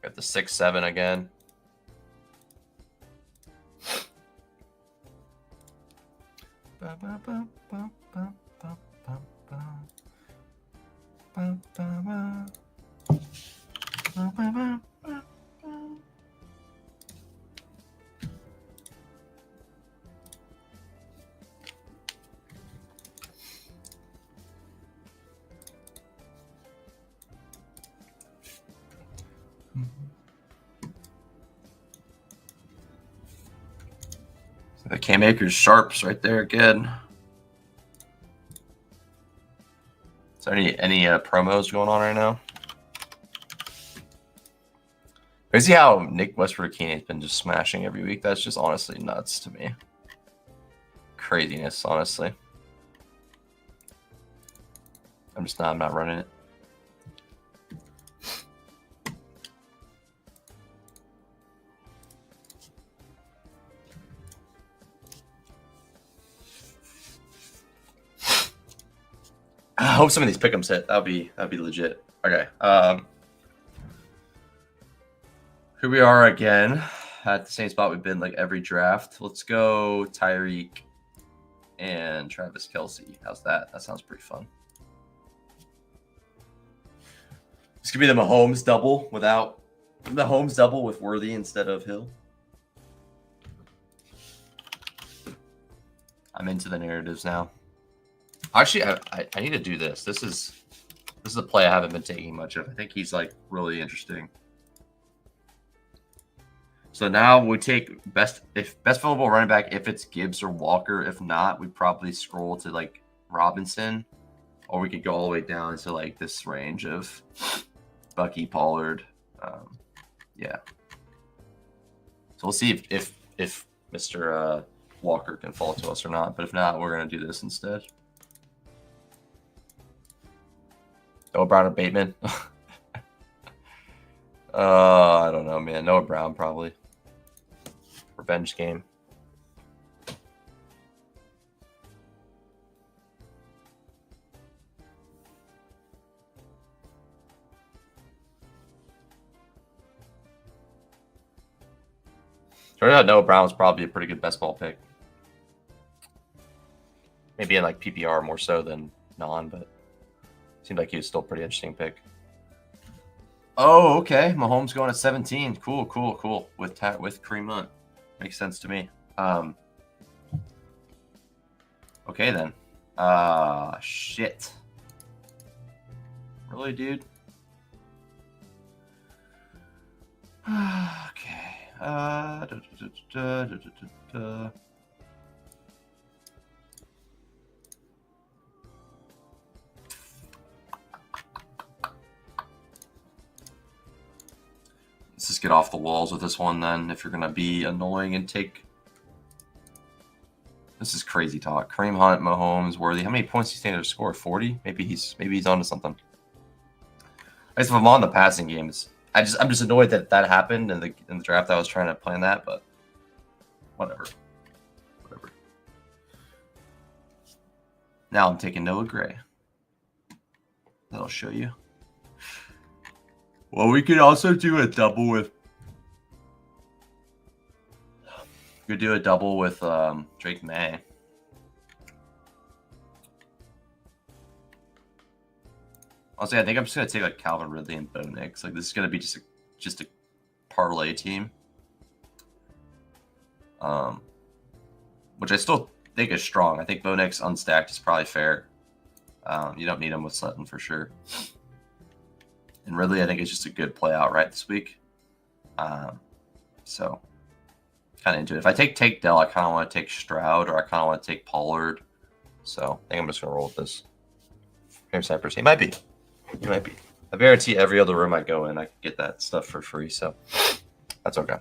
[SPEAKER 1] Got the 6-7 again. The Cam Akers sharps right there again. Is there any promos going on right now? Crazy how Nick Westbrook-Ikine has been just smashing every week. That's just honestly nuts to me. Craziness, honestly. I'm not running it. I hope some of these pick'ems hit. That'd be legit. Okay. Here we are again at the same spot we've been like every draft. Let's go Tyreek and Travis Kelce. How's that? That sounds pretty fun. This could be the Mahomes double with Worthy instead of Hill. I'm into the narratives now. Actually, I need to do this. This is a play I haven't been taking much of. I think he's like really interesting. So now we take best available running back if it's Gibbs or Walker. If not, we probably scroll to like Robinson, or we could go all the way down to like this range of Bucky, Pollard. Yeah. So we'll see if Mr. Walker can fall to us or not. But if not, we're gonna do this instead. Noah Brown or Bateman? I don't know, man. Noah Brown probably. Revenge game. Turns out Noah Brown was probably a pretty good best ball pick. Maybe in like PPR more so than non, but seemed like he was still a pretty interesting pick. Oh, okay. Mahomes going at 17. Cool. With Kareem Hunt. Makes sense to me. Okay then. Shit. Really, dude? Okay. Let's just get off the walls with this one then, if you're going to be annoying and take... This is crazy talk. Kareem Hunt, Mahomes, Worthy. How many points do you think they'll score? 40? Maybe he's onto something. I guess if I'm on the passing games, I'm just annoyed that happened in the draft. I was trying to plan that, but whatever. Now I'm taking Noah Gray. That'll show you. Well, we could also do a double with. We could do a double with Drake May. Honestly, I think I'm just gonna take like Calvin Ridley and Bo Nix. Like this is gonna be just a parlay team. Which I still think is strong. I think Bo Nix unstacked is probably fair. You don't need him with Sutton for sure. And Ridley, I think, is just a good play out right this week. So kind of into it. If I take Dell, I kind of want to take Stroud, or I kind of want to take Pollard. So I think I'm just going to roll with this. Here's Cypress. He might be. He might be. I guarantee every other room I go in, I get that stuff for free. So that's okay.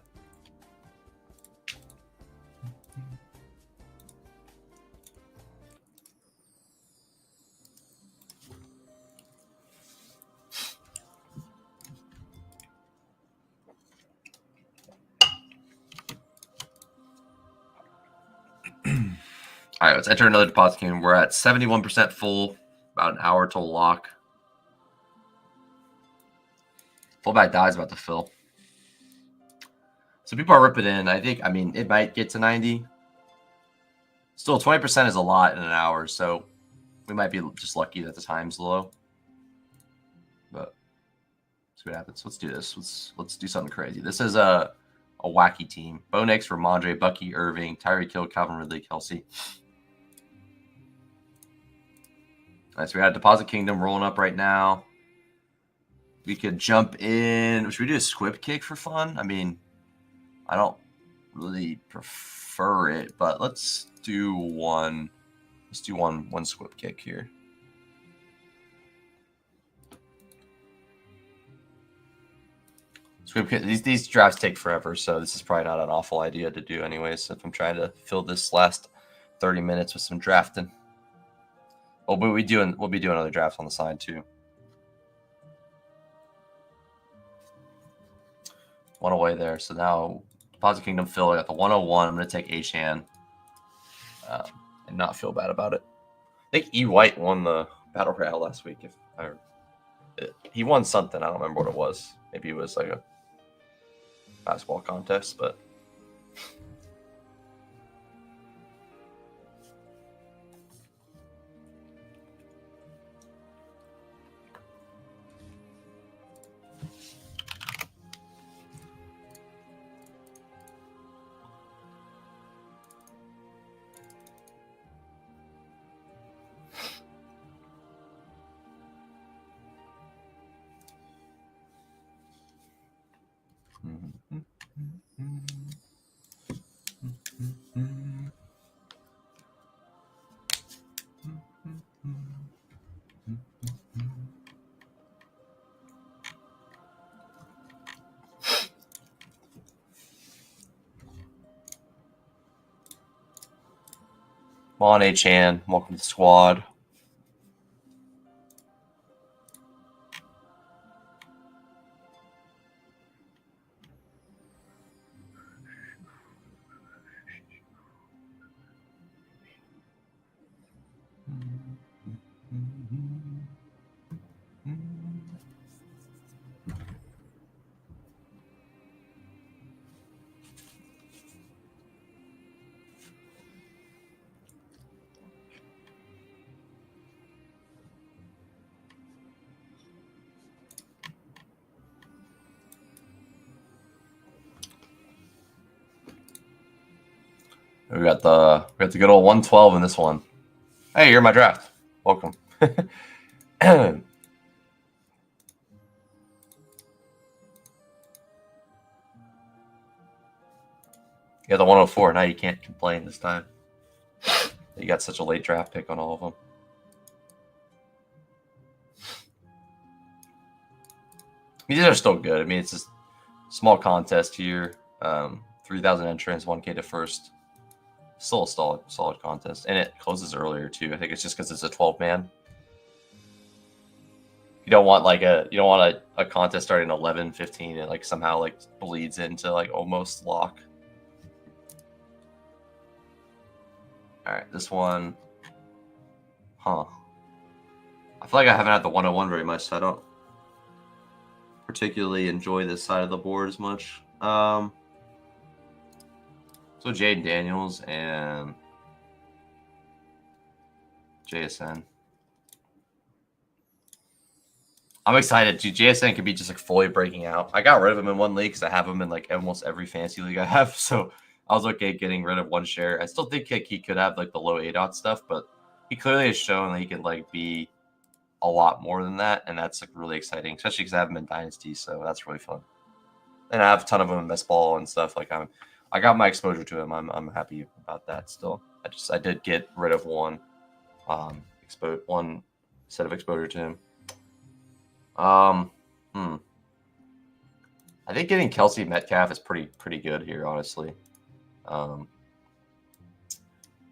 [SPEAKER 1] All right, let's enter another deposit game. We're at 71% full, about an hour till lock. Fullback die is about to fill. So people are ripping in. I mean, it might get to 90. Still, 20% is a lot in an hour, so we might be just lucky that the time's low. But let's see what happens. Let's do this. Let's do something crazy. This is a wacky team. Bo Nix, Ramondre, Bucky, Irving, Tyreek Hill, Calvin Ridley, Kelsey. All right, so we got Deposit Kingdom rolling up right now. We could jump in. Should we do a squib kick for fun? I mean, I don't really prefer it, but let's do one. Let's do one squib kick here. Squib kick. These drafts take forever, so this is probably not an awful idea to do anyways. If I'm trying to fill this last 30 minutes with some drafting. Well, we'll be doing other drafts on the side too. One away there. So now Deposit Kingdom fill. I got the 101. I'm going to take H-Han and not feel bad about it. I think E. White won the Battle Royale last week. He won something. I don't remember what it was. Maybe it was like a basketball contest, but come on, H-Han. Welcome to the squad. We got the good old 112 in this one. Hey, you're my draft. Welcome. Yeah, the 104. Now you can't complain this time. You got such a late draft pick on all of them. I mean, these are still good. I mean, it's just a small contest here. 3,000 entrants, 1K to first. Still a solid contest, and it closes earlier too. I think it's just because it's a 12-man. You don't want a contest starting at 11, 15, and like somehow like bleeds into like almost lock. All right, this one, I feel like I haven't had the 101 very much, so I don't particularly enjoy this side of the board as much. So Jaden Daniels and JSN. I'm excited. Dude, JSN could be just like fully breaking out. I got rid of him in one league because I have him in like almost every fantasy league I have. So I was okay getting rid of one share. I still think he could have like the low ADOT stuff, but he clearly has shown that he can like be a lot more than that, and that's like really exciting, especially because I have him in Dynasty, so that's really fun. And I have a ton of them in best ball and stuff. Like I got my exposure to him. I'm happy about that still. I did get rid of one one set of exposure to him. I think getting Kelsey Metcalf is pretty good here, honestly. I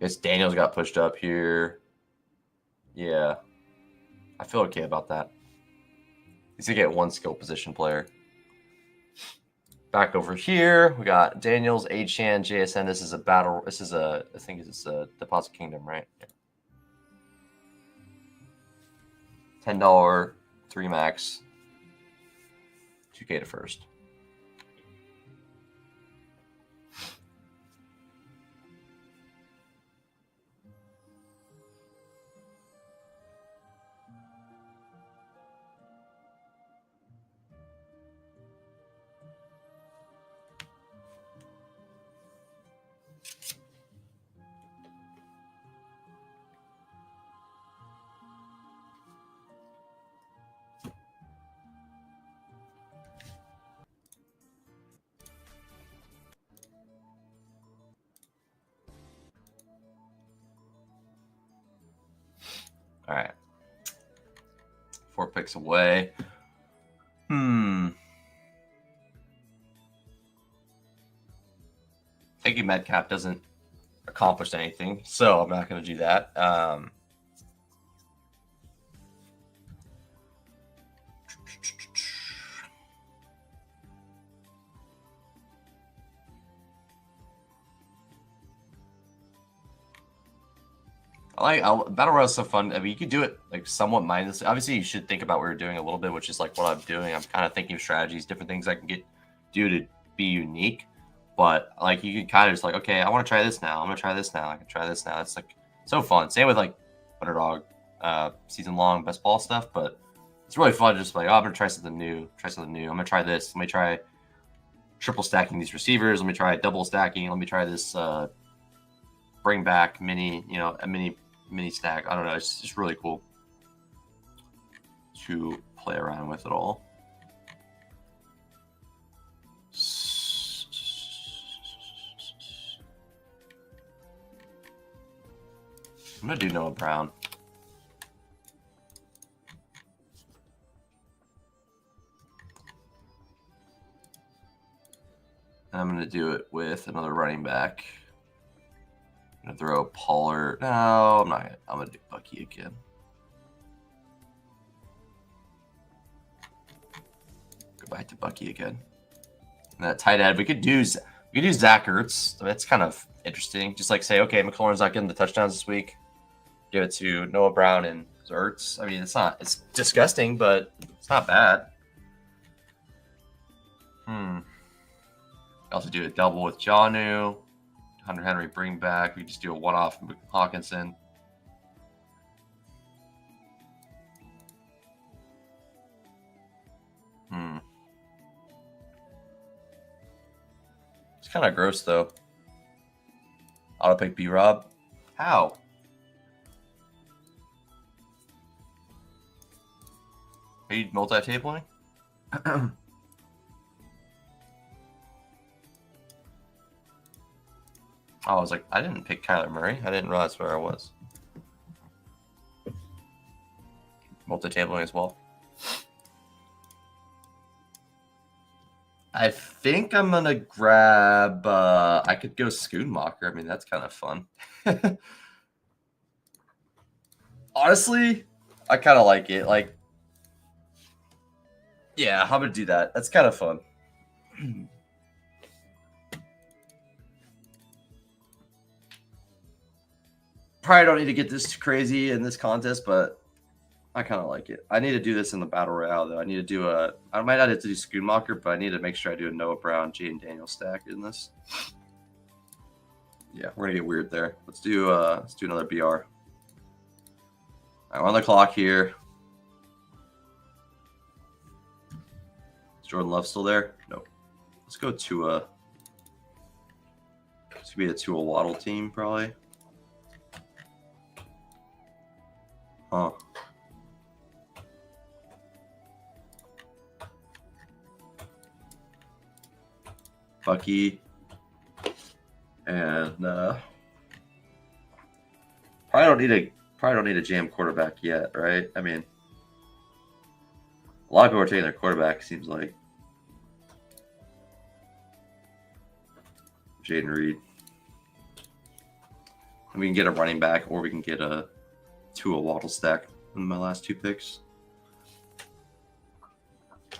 [SPEAKER 1] guess Daniels got pushed up here. Yeah. I feel okay about that. He's gonna get one skill position player. Back over here, we got Daniels, Achan, JSN. This is a battle. This is I think it's a Deposit Kingdom, right? Yeah. $10 3 max. 2K to first. All right. 4 picks away. Taking Metcalf doesn't accomplish anything, so I'm not going to do that. Battle Royale is so fun. I mean, you could do it like somewhat mindlessly. Obviously, you should think about what you're doing a little bit, which is like what I'm doing. I'm kind of thinking of strategies, different things I can do to be unique. But like you can kind of just like, okay, I want to try this now. I'm gonna try this now. I can try this now. It's like so fun. Same with like Underdog, season long best ball stuff. But it's really fun. Just like, oh, I'm gonna try something new. I'm gonna try this. Let me try triple stacking these receivers. Let me try double stacking. Let me try this. Bring back mini, a mini stack. I don't know. It's just really cool to play around with it all. I'm gonna do Noah Brown. And I'm gonna do it with another running back. I'm gonna throw Pollard. No, I'm not. I'm gonna do Bucky again. Go back to Bucky again. And that tight end, we could do Zach Ertz. That's kind of interesting. Just like say, okay, McLaurin's not getting the touchdowns this week. Give it to Noah Brown and Ertz. I mean, it's disgusting, but it's not bad. Also do a double with Jonnu. Hunter Henry bring back. We just do a one-off with Hawkinson. It's kind of gross though. Auto pick B-Rob. How? Are you multi-tabling? Oh, I was like, I didn't pick Kyler Murray. I didn't realize where I was. Multi-tabling as well. I think I'm going to grab... I could go Schoonmacher. I mean, that's kind of fun. Honestly, I kind of like it. Like, yeah, I'm going to do that. That's kind of fun. Probably don't need to get this too crazy in this contest, but I kind of like it. I need to do this in the Battle Royale, though. I need to do I might not have to do Schoonmacher, but I need to make sure I do a Noah Brown, Jaden Daniels stack in this. Yeah, we're going to get weird there. Let's do another BR. All right, we're on the clock here. Is Jordan Love still there? No. Let's go to it's going to be a Tua Waddle team, probably. Bucky, and probably don't need a jam quarterback yet, right? I mean, a lot of people are taking their quarterback. Seems like Jaden Reed. We can get a running back, or we can get a Tua Waddle stack in my last 2 picks.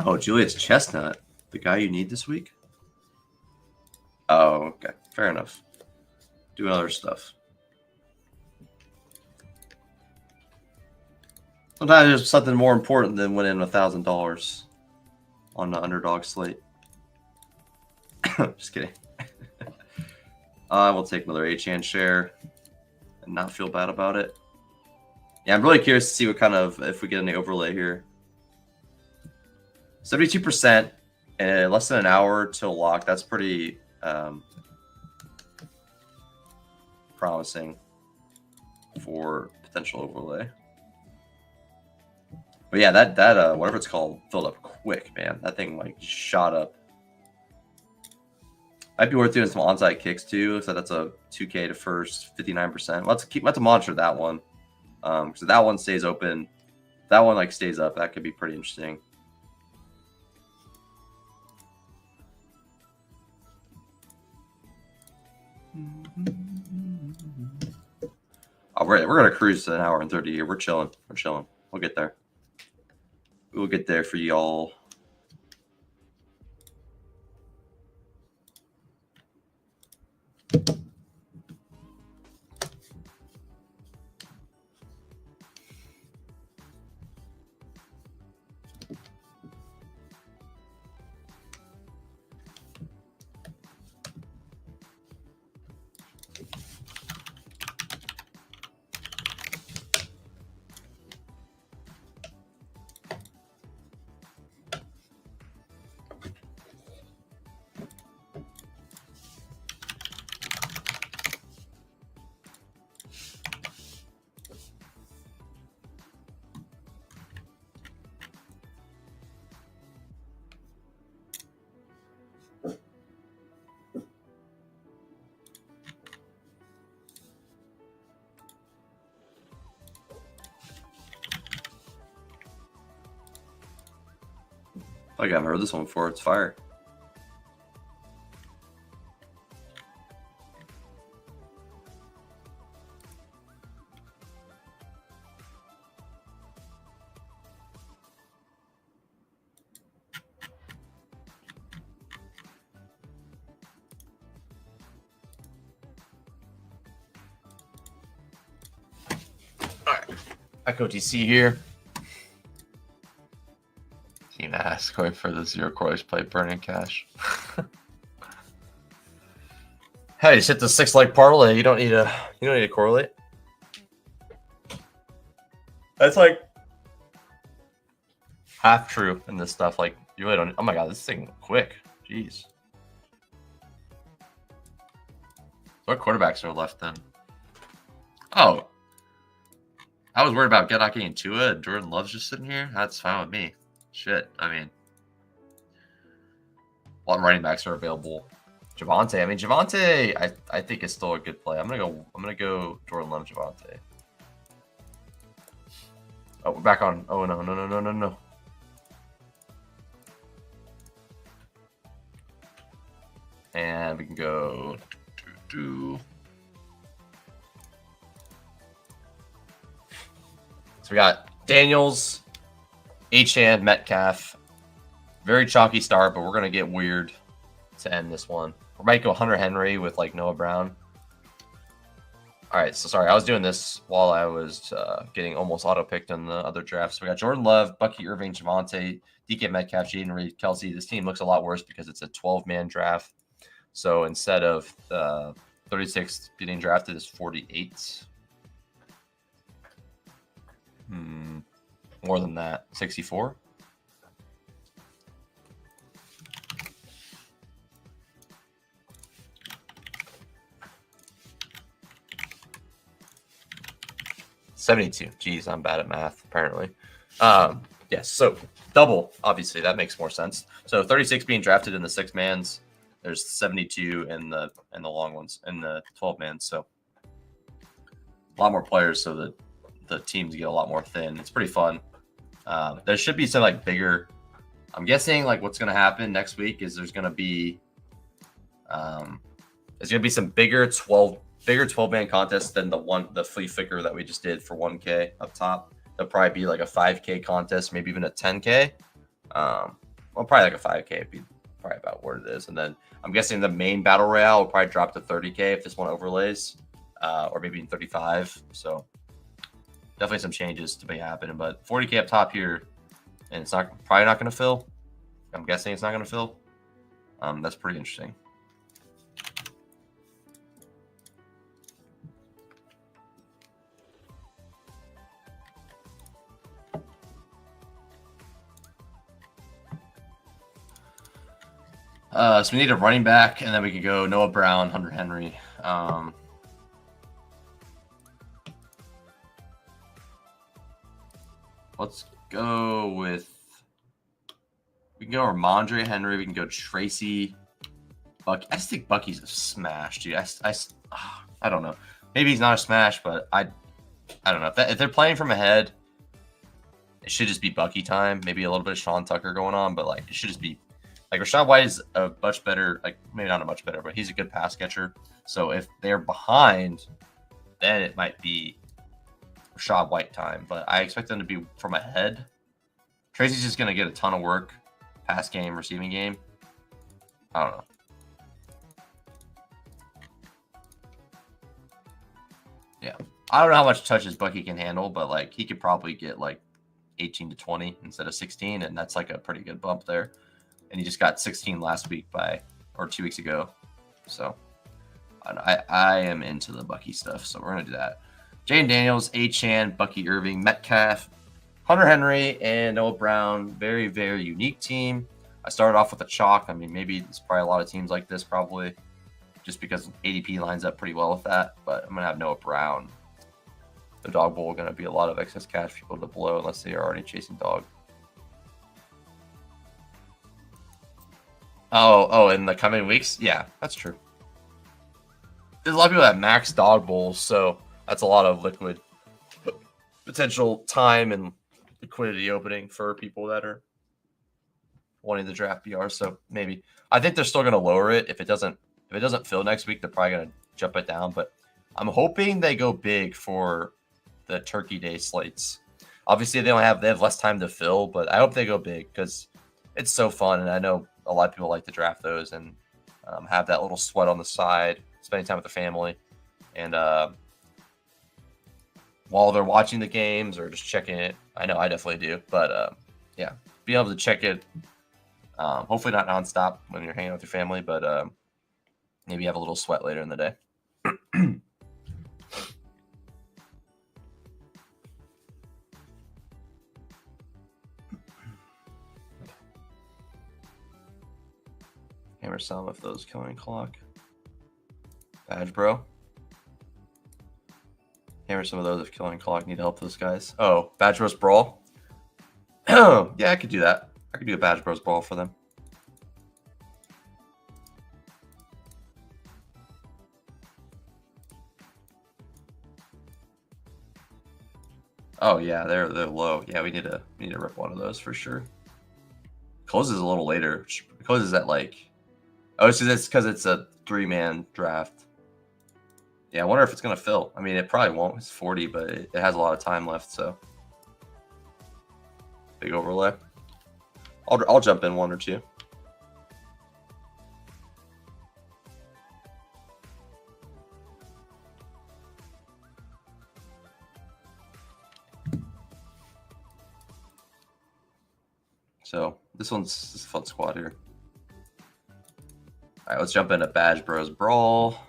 [SPEAKER 1] Oh, Julius Chestnut, the guy you need this week? Oh, okay. Fair enough. Do other stuff. Sometimes there's something more important than winning $1,000 on the Underdog slate. Just kidding. I will take another HN share and not feel bad about it. Yeah, I'm really curious to see what kind of, if we get any overlay here. 72% and less than an hour till lock. That's pretty promising for potential overlay. But yeah, that whatever it's called filled up quick, man. That thing like shot up. Might be worth doing some onside kicks too. Looks like that's a 2K to first, 59%. Let's to monitor that one. So that one stays open. That one like stays up. That could be pretty interesting. Oh, we're gonna cruise to an hour and 30 here. We're chilling. We're chilling. We'll get there. We'll get there for y'all. I haven't heard this one before. It's fire. All right, Echo TC here. Team ass going for the 0 correlates play burning cash. Hey, just hit the 6-leg parlay. You don't need a correlate. That's like half true in this stuff. Like you really don't. Oh my god, this thing quick. Jeez. What quarterbacks are left then? Oh, I was worried about not getting Tua and Jordan Love's just sitting here. That's fine with me. Shit, I mean, what running backs are available? Javonte. I mean, Javonte, I think is still a good play. I'm gonna go Jordan Love, Javonte. Oh, we're back on. Oh no. And we can go So we got Daniels, Achane, Metcalf. Very chalky start, but we're going to get weird to end this one. We might go Hunter Henry with like Noah Brown. All right, so sorry. I was doing this while I was getting almost auto-picked in the other drafts. So we got Jordan Love, Bucky Irving, Javonte, DK Metcalf, Jaden Reed, Kelsey. This team looks a lot worse because it's a 12-man draft. So instead of 36 getting drafted, it's 48. More than that, 64. $72. Geez, I'm bad at math, apparently. Yes, so double, obviously, that makes more sense. So 36 being drafted in the 6-mans. there's 72 in the long ones in the 12-man. So a lot more players, so that the teams get a lot more thin. It's pretty fun. There should be some like bigger. I'm guessing like what's going to happen next week is there's going to be some bigger 12-man contests than the flea flicker that we just did for 1K up top. There'll probably be like a 5K contest, maybe even a 10K. Well, probably like a 5K would be probably about what it is. And then I'm guessing the main battle royale will probably drop to 30K if this one overlays, or maybe in 35. So definitely some changes to be happening, but 40K up top here, and it's probably not going to fill. I'm guessing it's not going to fill. That's pretty interesting. So we need a running back, and then we can go Noah Brown, Hunter Henry. Let's go with. We can go Ramondre Henry. We can go Tracy. Bucky. I just think Bucky's a smash, dude. I don't know. Maybe he's not a smash, but I don't know. If they're playing from ahead, it should just be Bucky time. Maybe a little bit of Sean Tucker going on, but like it should just be. Like Rachaad White is a much better, like maybe not a much better, but he's a good pass catcher. So if they're behind, then it might be Rachaad White time. But I expect them to be from ahead. Tracy's just going to get a ton of work, pass game, receiving game. I don't know. Yeah. I don't know how much touches Bucky can handle, but like he could probably get like 18 to 20 instead of 16, and that's like a pretty good bump there. And he just got 16 last week or 2 weeks ago. So I am into the Bucky stuff. So we're going to do that. Jaden Daniels, Achane, Bucky Irving, Metcalf, Hunter Henry, and Noah Brown. Very, very unique team. I started off with a chalk. I mean, maybe it's probably a lot of teams like this probably just because ADP lines up pretty well with that. But I'm going to have Noah Brown. The dog bowl going to be a lot of excess cash people to blow unless they are already chasing dog. Oh, in the coming weeks? Yeah, that's true. There's a lot of people that max dog bowls, so that's a lot of liquid potential time and liquidity opening for people that are wanting to draft BR. So maybe I think they're still going to lower it if it doesn't fill next week. They're probably going to jump it down, but I'm hoping they go big for the Turkey Day slates. Obviously, they have less time to fill, but I hope they go big because it's so fun, and I know a lot of people like to draft those and have that little sweat on the side, spending time with the family, and while they're watching the games or just checking it. I know I definitely do, but yeah, being able to check it, hopefully not nonstop when you're hanging out with your family, but maybe have a little sweat later in the day. Hammer some of those killing clock. Badge bro. Hammer some of those if killing clock need help those guys. Oh, Badge Bros Brawl. Yeah, I could do that. I could do a Badge Bros Brawl for them. Oh yeah, they're low. Yeah, we need to rip one of those for sure. Closes a little later. It closes at like. Oh, it's because it's a 3-man draft. Yeah, I wonder if it's gonna fill. I mean, it probably won't. It's 40, but it has a lot of time left. So big overlay. I'll jump in one or two. So this one's a fun squad here. All right, let's jump into Badge Bros Brawl.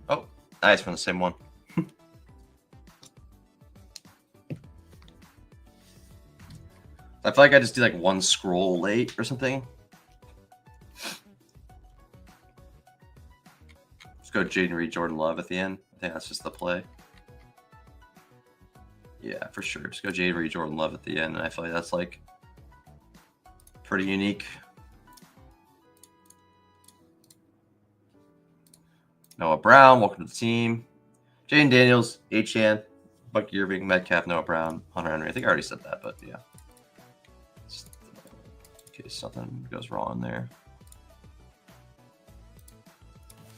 [SPEAKER 1] Oh, nice, from the same one. I feel like I just do like one scroll late or something. Let's go Jaden Reed, Jordan Love at the end. I think that's just the play. Yeah, for sure. Just go Jade Reed, Jordan Love at the end, and I feel like that's like pretty unique. Noah Brown, welcome to the team. Jaden Daniels, H.N., Buck Irving, Metcalf, Noah Brown, Hunter Henry. I think I already said that, but yeah. Just, in case something goes wrong there.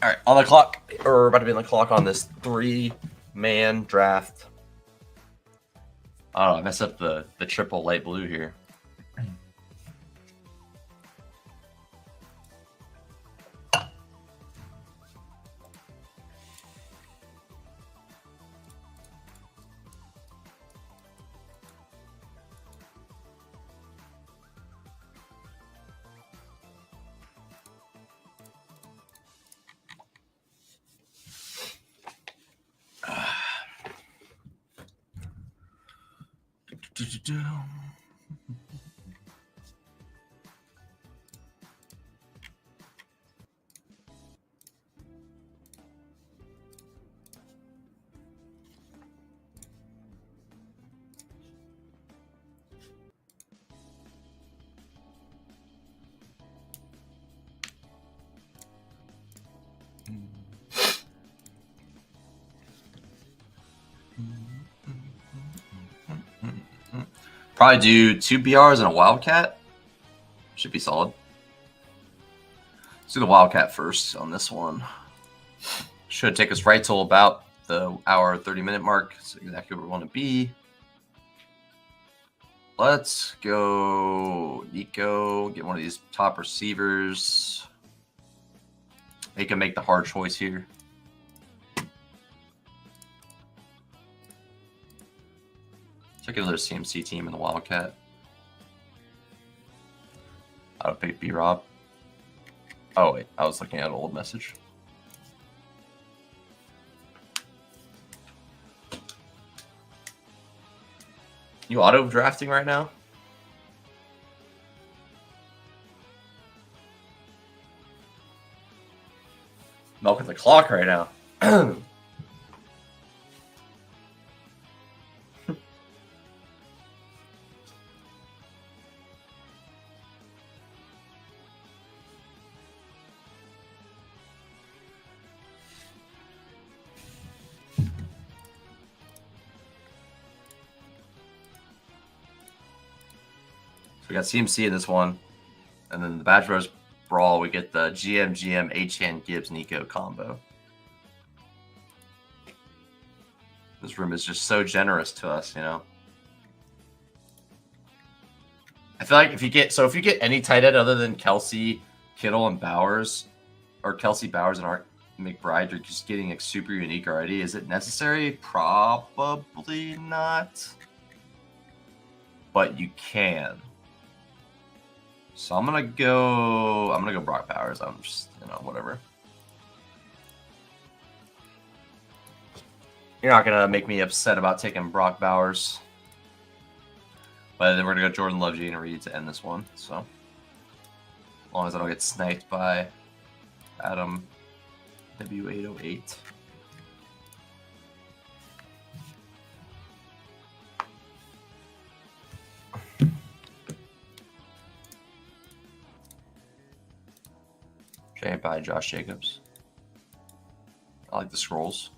[SPEAKER 1] All right, on the clock, or about to be on the clock on this 3-man draft. Oh, I messed up the triple light blue here. Probably do 2 BRs and a Wildcat. Should be solid. Let's do the Wildcat first on this one. Should take us right till about the hour 30-minute mark. That's exactly where we want to be. Let's go Nico. Get one of these top receivers. He can make the hard choice here. Check another CMC team in the Wildcat. I would pick B-Rob. Oh, wait. I was looking at an old message. You auto drafting right now? Milking the clock right now. So we got CMC in this one. And then the Battle Royale Brawl, we get the GM, H-Hand, Gibbs, Nico combo. This room is just so generous to us, you know? I feel like if you get any tight end other than Kelsey, Kittle, and Bowers, or Kelsey, Bowers, and Art McBride, you're just getting like super unique already. Is it necessary? Probably not. But you can. So I'm gonna go Brock Bowers. I'm just, you know, whatever. You're not gonna make me upset about taking Brock Bowers. But then we're gonna go Jordan Love, Jaden Reed to end this one. So as long as I don't get sniped by Adam W808. Trained by Josh Jacobs. I like the scrolls.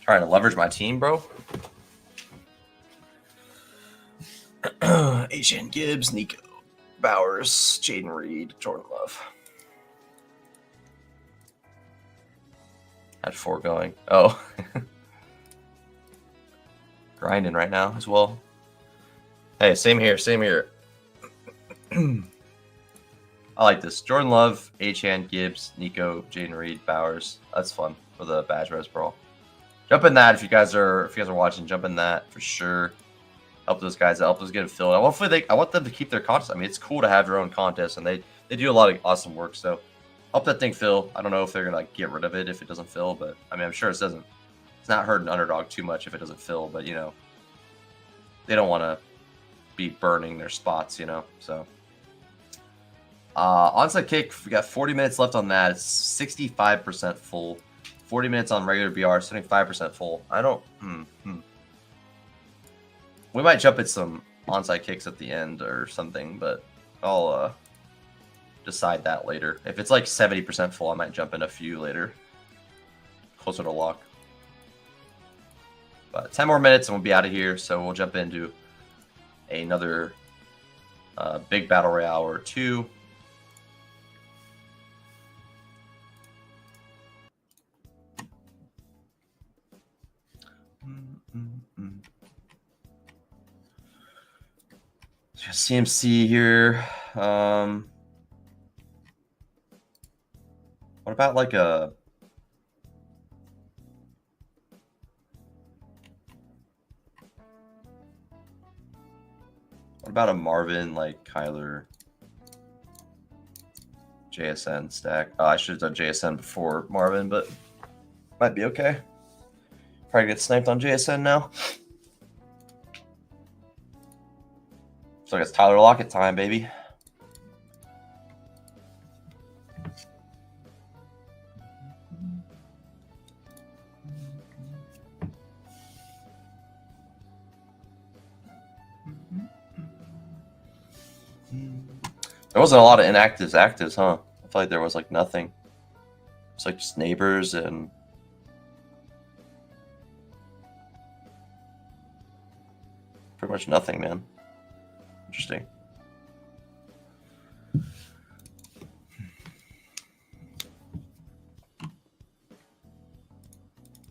[SPEAKER 1] Trying to leverage my team, bro. H.N. Gibbs, Nico Bowers, Jaden Reed, Jordan Love. Had 4 going. Oh. Grinding right now as well. Hey, same here, same here. I like this. Jordan Love, H.N. Gibbs, Nico, Jaden Reed, Bowers. That's fun for the Badge Res Brawl. Jump in that if you guys are watching. Jump in that for sure. Help those guys. Help us get it filled. I want them to keep their contest. I mean, it's cool to have your own contest, and they do a lot of awesome work. So help that thing fill. I don't know if they're gonna like get rid of it if it doesn't fill, but I mean, I'm sure it doesn't. It's not hurting Underdog too much if it doesn't fill, but you know, they don't want to be burning their spots, you know. So onside kick. We got 40 minutes left on that. It's 65% full. 40 minutes on regular BR, 75% full. I don't. We might jump at some onside kicks at the end or something, but I'll decide that later. If it's like 70% full, I might jump in a few later, closer to lock. But 10 more minutes and we'll be out of here. So we'll jump into another big battle royale or two. CMC here. What about like a... What about a Marvin, like Kyler, JSN stack? Oh, I should have done JSN before Marvin, but might be okay. Probably get sniped on JSN now. So I guess Tyler Lockett time, baby. There wasn't a lot of inactives, actives, huh? I feel like there was like nothing. It's like just neighbors and pretty much nothing, man. Interesting.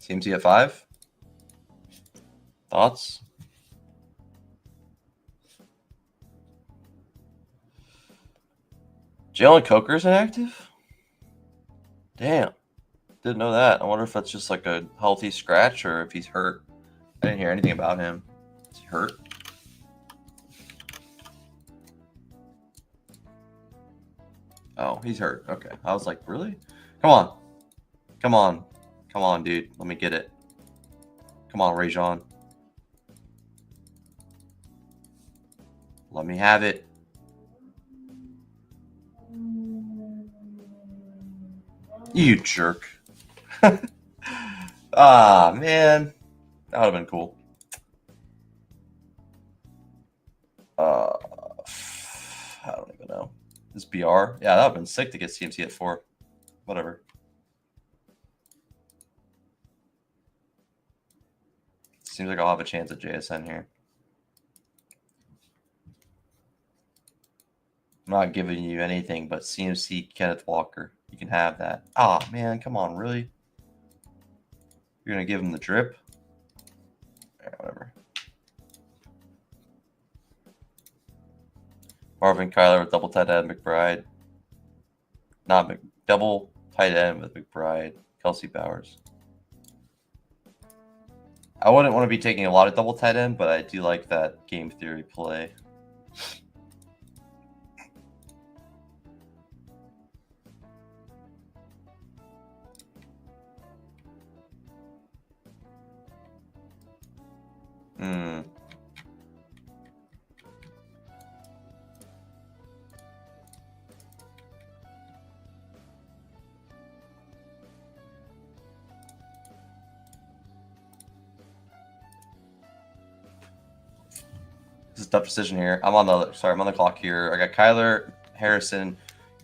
[SPEAKER 1] CMC at 5. Thoughts? Jalen Coker's inactive? Damn. Didn't know that. I wonder if that's just like a healthy scratch or if he's hurt. I didn't hear anything about him. Is he hurt? Oh, he's hurt. Okay. I was like, really? Come on. Come on. Come on, dude. Let me get it. Come on, Rajon. Let me have it. You jerk. Ah, man. That would have been cool. I don't even know. This BR? Yeah, that would have been sick to get CMC at 4. Whatever. Seems like I'll have a chance at JSN here. I'm not giving you anything but CMC Kenneth Walker. You can have that. Ah, man, come on, really? You're going to give him the drip? Yeah, whatever. Marvin Kyler with double tight end, McBride. Double tight end with McBride, Kelsey Bowers. I wouldn't want to be taking a lot of double tight end, but I do like that game theory play. This is a tough decision here. I'm on the clock here. I got Kyler, Harrison,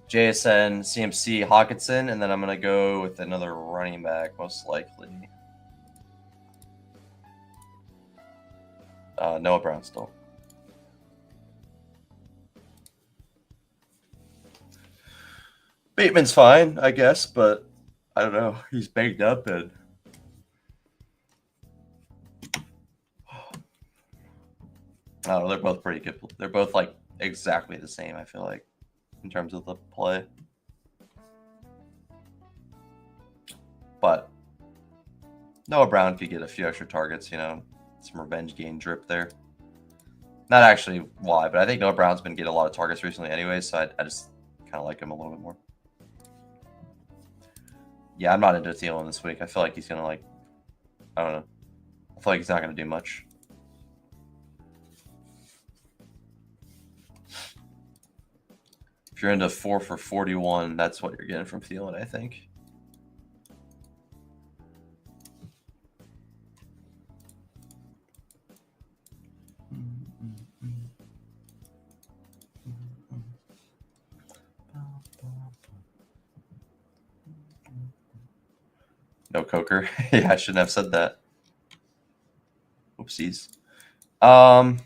[SPEAKER 1] JSN, CMC, Hawkinson, and then I'm gonna go with another running back, most likely. Noah Brown still. Bateman's fine, I guess, but I don't know. He's banged up and oh, they're both pretty good. They're both like exactly the same, I feel like, in terms of the play. But Noah Brown could get a few extra targets, you know, some revenge game drip there. Not actually why, but I think Noah Brown's been getting a lot of targets recently anyway, so I just kind of like him a little bit more. Yeah, I'm not into Thielen this week. I feel like he's going to, like, I don't know. I feel like he's not going to do much. If you're into 4 for 41, that's what you're getting from Thielen, I think. No Coker. Yeah, I shouldn't have said that. Oopsies. I'm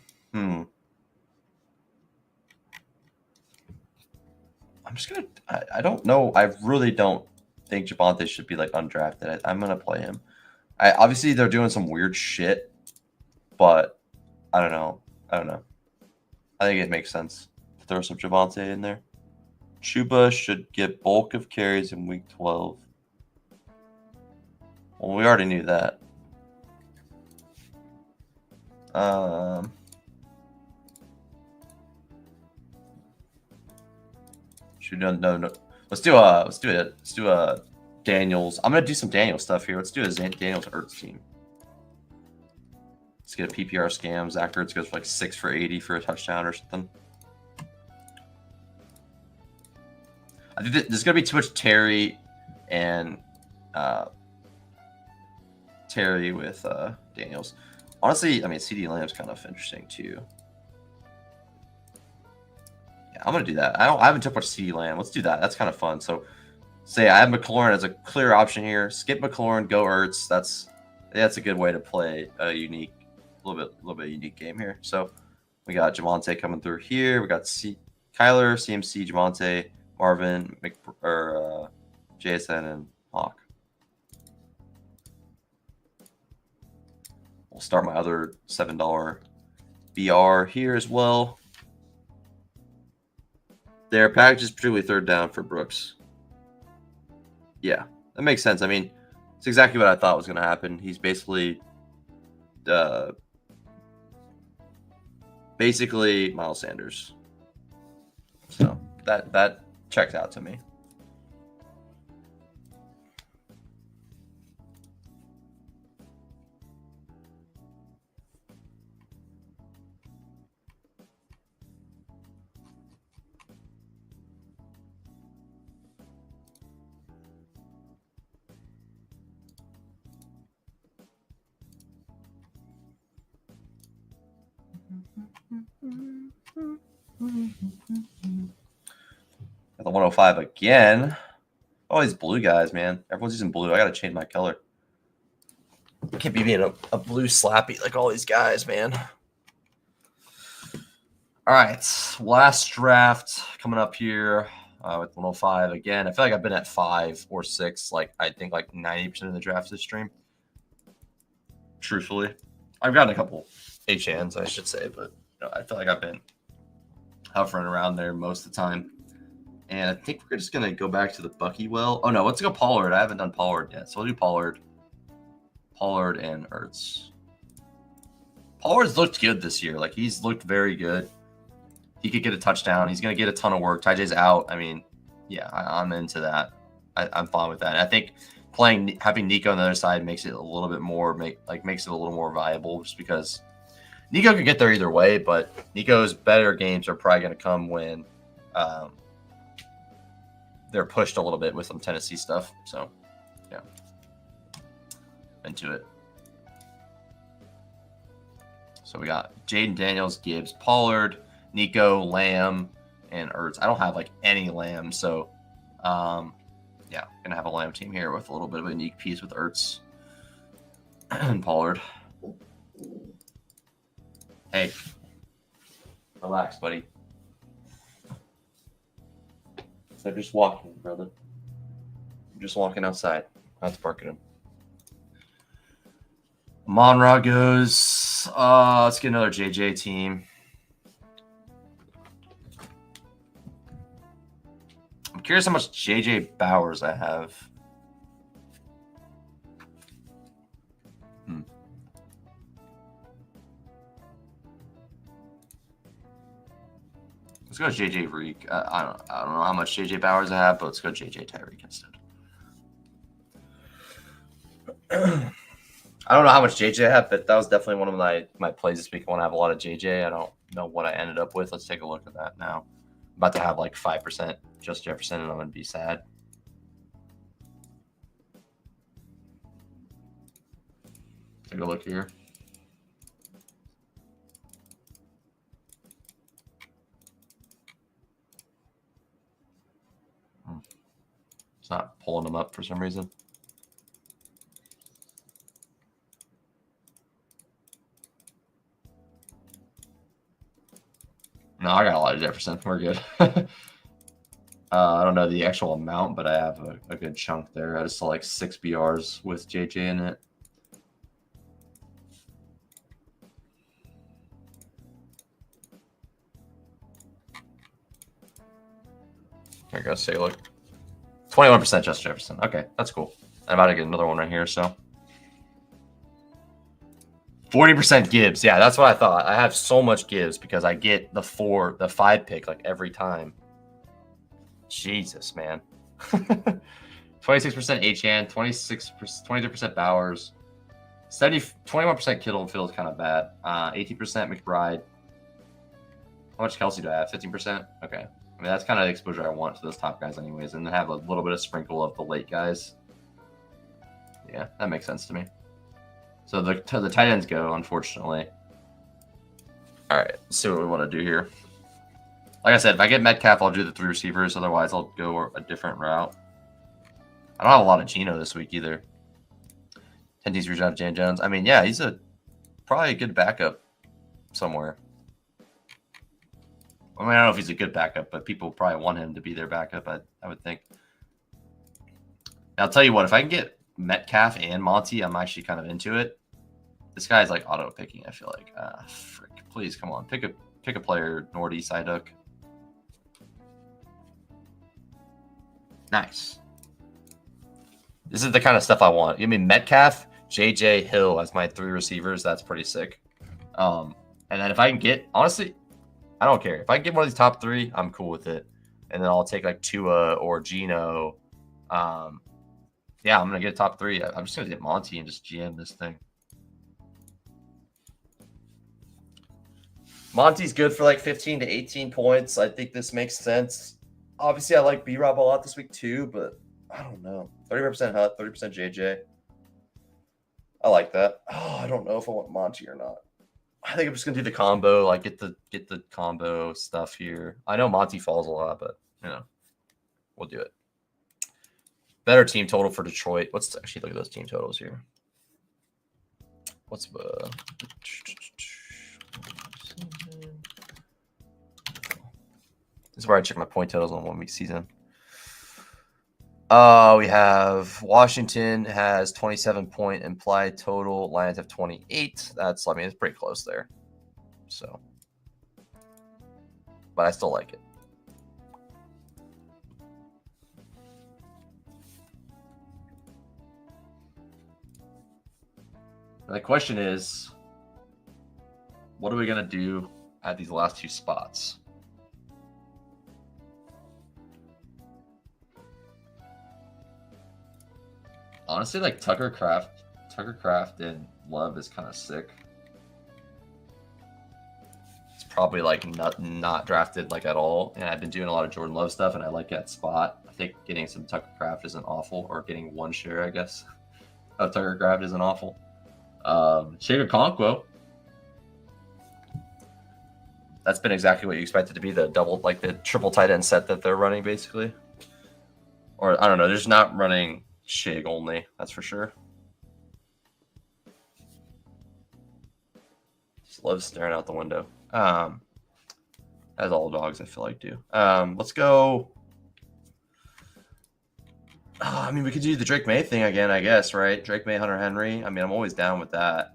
[SPEAKER 1] just gonna. I don't know. I really don't think Javonte should be like undrafted. I'm gonna play him. Obviously they're doing some weird shit, but I don't know. I don't know. I think it makes sense to throw some Javonte in there. Chuba should get bulk of carries in week 12. Well, we already knew that. Should no. Let's do a Daniels. I'm gonna do some Daniel stuff here. Let's do a Daniels Ertz team. Let's get a PPR scam. Zach Ertz goes for like 6 for 80 for a touchdown or something. I think there's gonna be too much Terry and Terry with Daniels. Honestly, I mean CD Lamb's kind of interesting too. Yeah, I'm gonna do that. I haven't took much CD Lamb. Let's do that. That's kind of fun. So say I have McLaurin as a clear option here. Skip McLaurin, go Ertz. That's a good way to play a little bit unique game here. So we got Javonte coming through here. We got Kyler, CMC, Javonte, Marvin, JSN, and Hawk. We'll start my other $7 BR here as well. Their package is particularly third down for Brooks. Yeah, that makes sense. I mean, it's exactly what I thought was going to happen. He's basically Miles Sanders. So that checks out to me. At the 105 again. Oh, these blue guys, man. Everyone's using blue. I got to change my color. I can't be being a blue slappy like all these guys, man. All right. Last draft coming up here with 105 again. I feel like I've been at 5 or 6, I think 90% of the drafts this stream. Truthfully. I've gotten a couple HNs, I should say, but I feel like I've been hovering around there most of the time. And I think we're just going to go back to the Bucky well. Oh, no, let's go Pollard. I haven't done Pollard yet. So we'll do Pollard and Ertz. Pollard's looked good this year. He's looked very good. He could get a touchdown. He's going to get a ton of work. Tyj's out. I mean, yeah, I'm into that. I'm fine with that. And I think having Nico on the other side makes it a little bit more makes it a little more viable, just because Nico could get there either way, but Nico's better games are probably going to come when they're pushed a little bit with some Tennessee stuff. So, yeah, into it. So we got Jaden Daniels, Gibbs, Pollard, Nico, Lamb, and Ertz. I don't have any Lamb, so yeah, gonna have a Lamb team here with a little bit of a unique piece with Ertz and Pollard. Hey, relax, buddy. So I'm just walking, brother. I'm just walking outside. Not barking him. Monra goes. Let's get another JJ team. I'm curious how much JJ Bowers I have. Let's go JJ Reek. I don't know how much JJ Bowers I have, but let's go JJ Tyreek instead. I don't know how much JJ I have, but that was definitely one of my plays this week. I want to have a lot of JJ. I don't know what I ended up with. Let's take a look at that now. I'm about to have 5% just Jefferson, and I'm going to be sad. Take a look here. It's not pulling them up for some reason. No, I got a lot of Jefferson. We're good. I don't know the actual amount, but I have a good chunk there. I just saw like 6 BRs with JJ in it. Here we go. Say, look. 21% just Jefferson. Okay, that's cool. I'm about to get another one right here, so. 40% Gibbs. Yeah, that's what I thought. I have so much Gibbs because I get the 5 pick like every time. Jesus, man. 26% Achane, 23% Bowers, 21% Kittle feels kind of bad. 18% McBride. How much Kelsey do I have? 15%? Okay. I mean, that's kind of the exposure I want to those top guys anyways, and then have a little bit of sprinkle of the late guys. Yeah, that makes sense to me. So the tight ends go, unfortunately. All right, let's see what we want to do here. Like I said, if I get Metcalf, I'll do the 3 receivers. Otherwise, I'll go a different route. I don't have a lot of Geno this week either. 10 teams reach out to Jan Jones. I mean, yeah, he's probably a good backup somewhere. I mean, I don't know if he's a good backup, but people probably want him to be their backup, I would think. I'll tell you what, if I can get Metcalf and Monty, I'm actually kind of into it. This guy's like auto picking, I feel like. Frick. Please, come on. Pick a player, Nordy, Psyduck. Nice. This is the kind of stuff I want. I mean, Metcalf, JJ, Hill as my 3 receivers. That's pretty sick. And then if I can get, honestly, I don't care. If I can get one of these top 3, I'm cool with it. And then I'll take like Tua or Geno. Yeah, I'm going to get a top 3. I'm just going to get Monty and just GM this thing. Monty's good for like 15 to 18 points. I think this makes sense. Obviously, I like B-Rob a lot this week too, but I don't know. 30% Hut, 30% JJ. I like that. Oh, I don't know if I want Monty or not. I think I'm just gonna do the combo, like get the combo stuff here. I know Monty falls a lot, but you know, we'll do it. Better team total for Detroit. Let's actually look at those team totals here. What's the this is where I check my point totals on 1 week season. We have Washington has 27 point implied total. Lions have 28. That's, I mean, it's pretty close there. So, but I still like it. And the question is, what are we going to do at these last 2 spots? Honestly, like Tucker Craft and Love is kind of sick. It's probably like not drafted like at all. And I've been doing a lot of Jordan Love stuff, and I like that spot. I think getting some Tucker Craft isn't awful, or getting 1 share, I guess, of Tucker Craft isn't awful. Shaker Conquo. That's been exactly what you expected to be, the double, like the triple tight end set that they're running, basically. Or I don't know, they're just not running Shig only, that's for sure. Just love staring out the window. As all dogs, I feel like, do. Let's go. I mean, we could do the Drake May thing again, I guess, right? Drake May, Hunter Henry. I mean, I'm always down with that.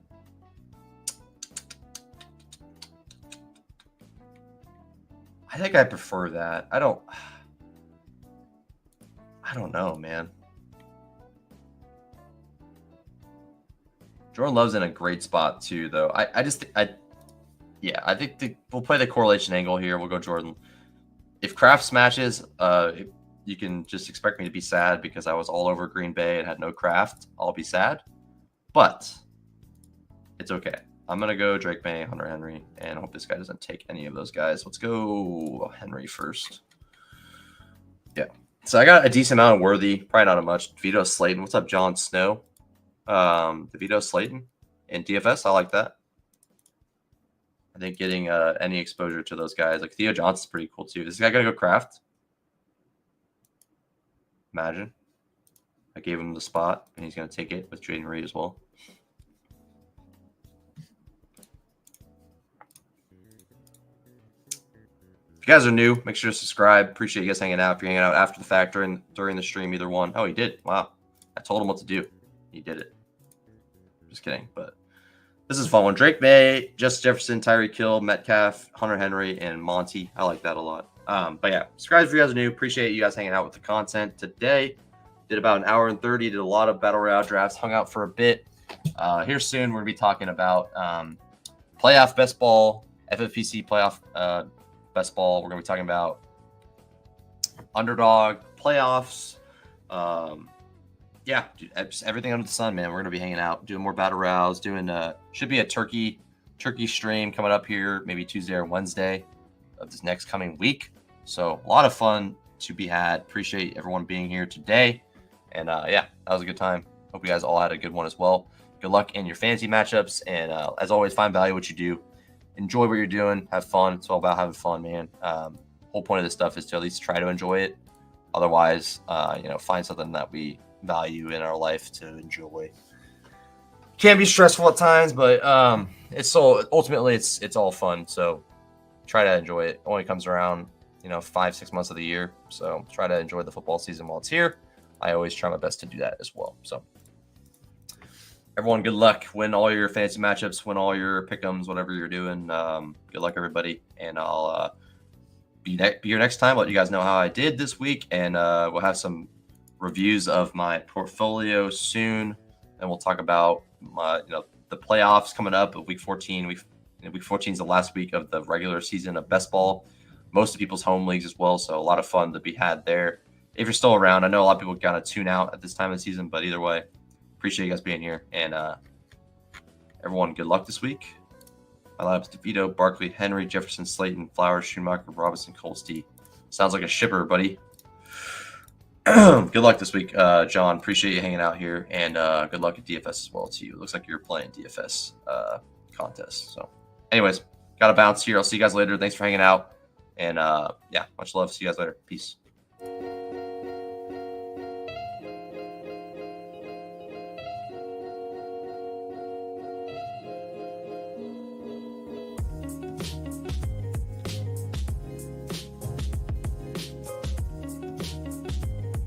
[SPEAKER 1] I think I prefer that. I don't know, man. Jordan Love's in a great spot too, though. I think we'll play the correlation angle here. We'll go Jordan. If Kraft smashes, you can just expect me to be sad because I was all over Green Bay and had no Kraft. I'll be sad, but it's okay. I'm going to go Drake May, Hunter Henry, and hope this guy doesn't take any of those guys. Let's go Henry first. Yeah. So I got a decent amount of Worthy, probably not a much. DeVito Slayton. What's up, Jon Snow? DeVito Slayton in DFS. I like that. I think getting any exposure to those guys, like Theo Johnson's pretty cool too. Is this guy going to go Kraft? Imagine. I gave him the spot, and he's going to take it with Jaden Reed as well. you guys are new, make sure to subscribe. Appreciate you guys hanging out. If you're hanging out after the fact during the stream, either one. Oh, he did. Wow. I told him what to do. He did it. Just kidding. But this is a fun one. Drake May, Justin Jefferson, Tyreek Hill, Metcalf, Hunter Henry, and Monty. I like that a lot. But yeah, subscribe if you guys are new. Appreciate you guys hanging out with the content today. Did about an hour and 30. Did a lot of Battle Royale drafts. Hung out for a bit. Here soon, we're going to be talking about playoff best ball, FFPC playoff best ball. We're going to be talking about Underdog playoffs. Yeah, just everything under the sun, man. We're going to be hanging out, doing more Battle Royales, doing should be a turkey stream coming up here, maybe Tuesday or Wednesday of this next coming week. So a lot of fun to be had. Appreciate everyone being here today. And yeah, that was a good time. Hope you guys all had a good one as well. Good luck in your fantasy matchups. And as always, find value in what you do. Enjoy what you're doing. Have fun. It's all about having fun, man. Whole point of this stuff is to at least try to enjoy it. Otherwise, find something that we value in our life to enjoy. Can be stressful at times, but it's ultimately it's all fun. So try to enjoy it. Only comes around 5-6 months of the year. So try to enjoy the football season while it's here. I always try my best to do that as well. So everyone, good luck. Win all your fantasy matchups, win all your pick'ems, whatever you're doing. Good luck, everybody. And I'll be here next time. Let you guys know how I did this week. And we'll have some reviews of my portfolio soon. And we'll talk about my, the playoffs coming up of week 14. Week 14 is the last week of the regular season of best ball. Most of people's home leagues as well. So a lot of fun to be had there. If you're still around, I know a lot of people kind of tune out at this time of the season, but either way, appreciate you guys being here. And everyone, good luck this week. My lineups: DeVito, Barkley, Henry, Jefferson, Slayton, Flowers, Schumacher, Robinson, Colsty. Sounds like a shipper, buddy. Good luck this week, John. Appreciate you hanging out here. And good luck at DFS as well to you. It looks like you're playing DFS contest. So anyways, got to bounce here. I'll see you guys later. Thanks for hanging out. And yeah, much love. See you guys later. Peace.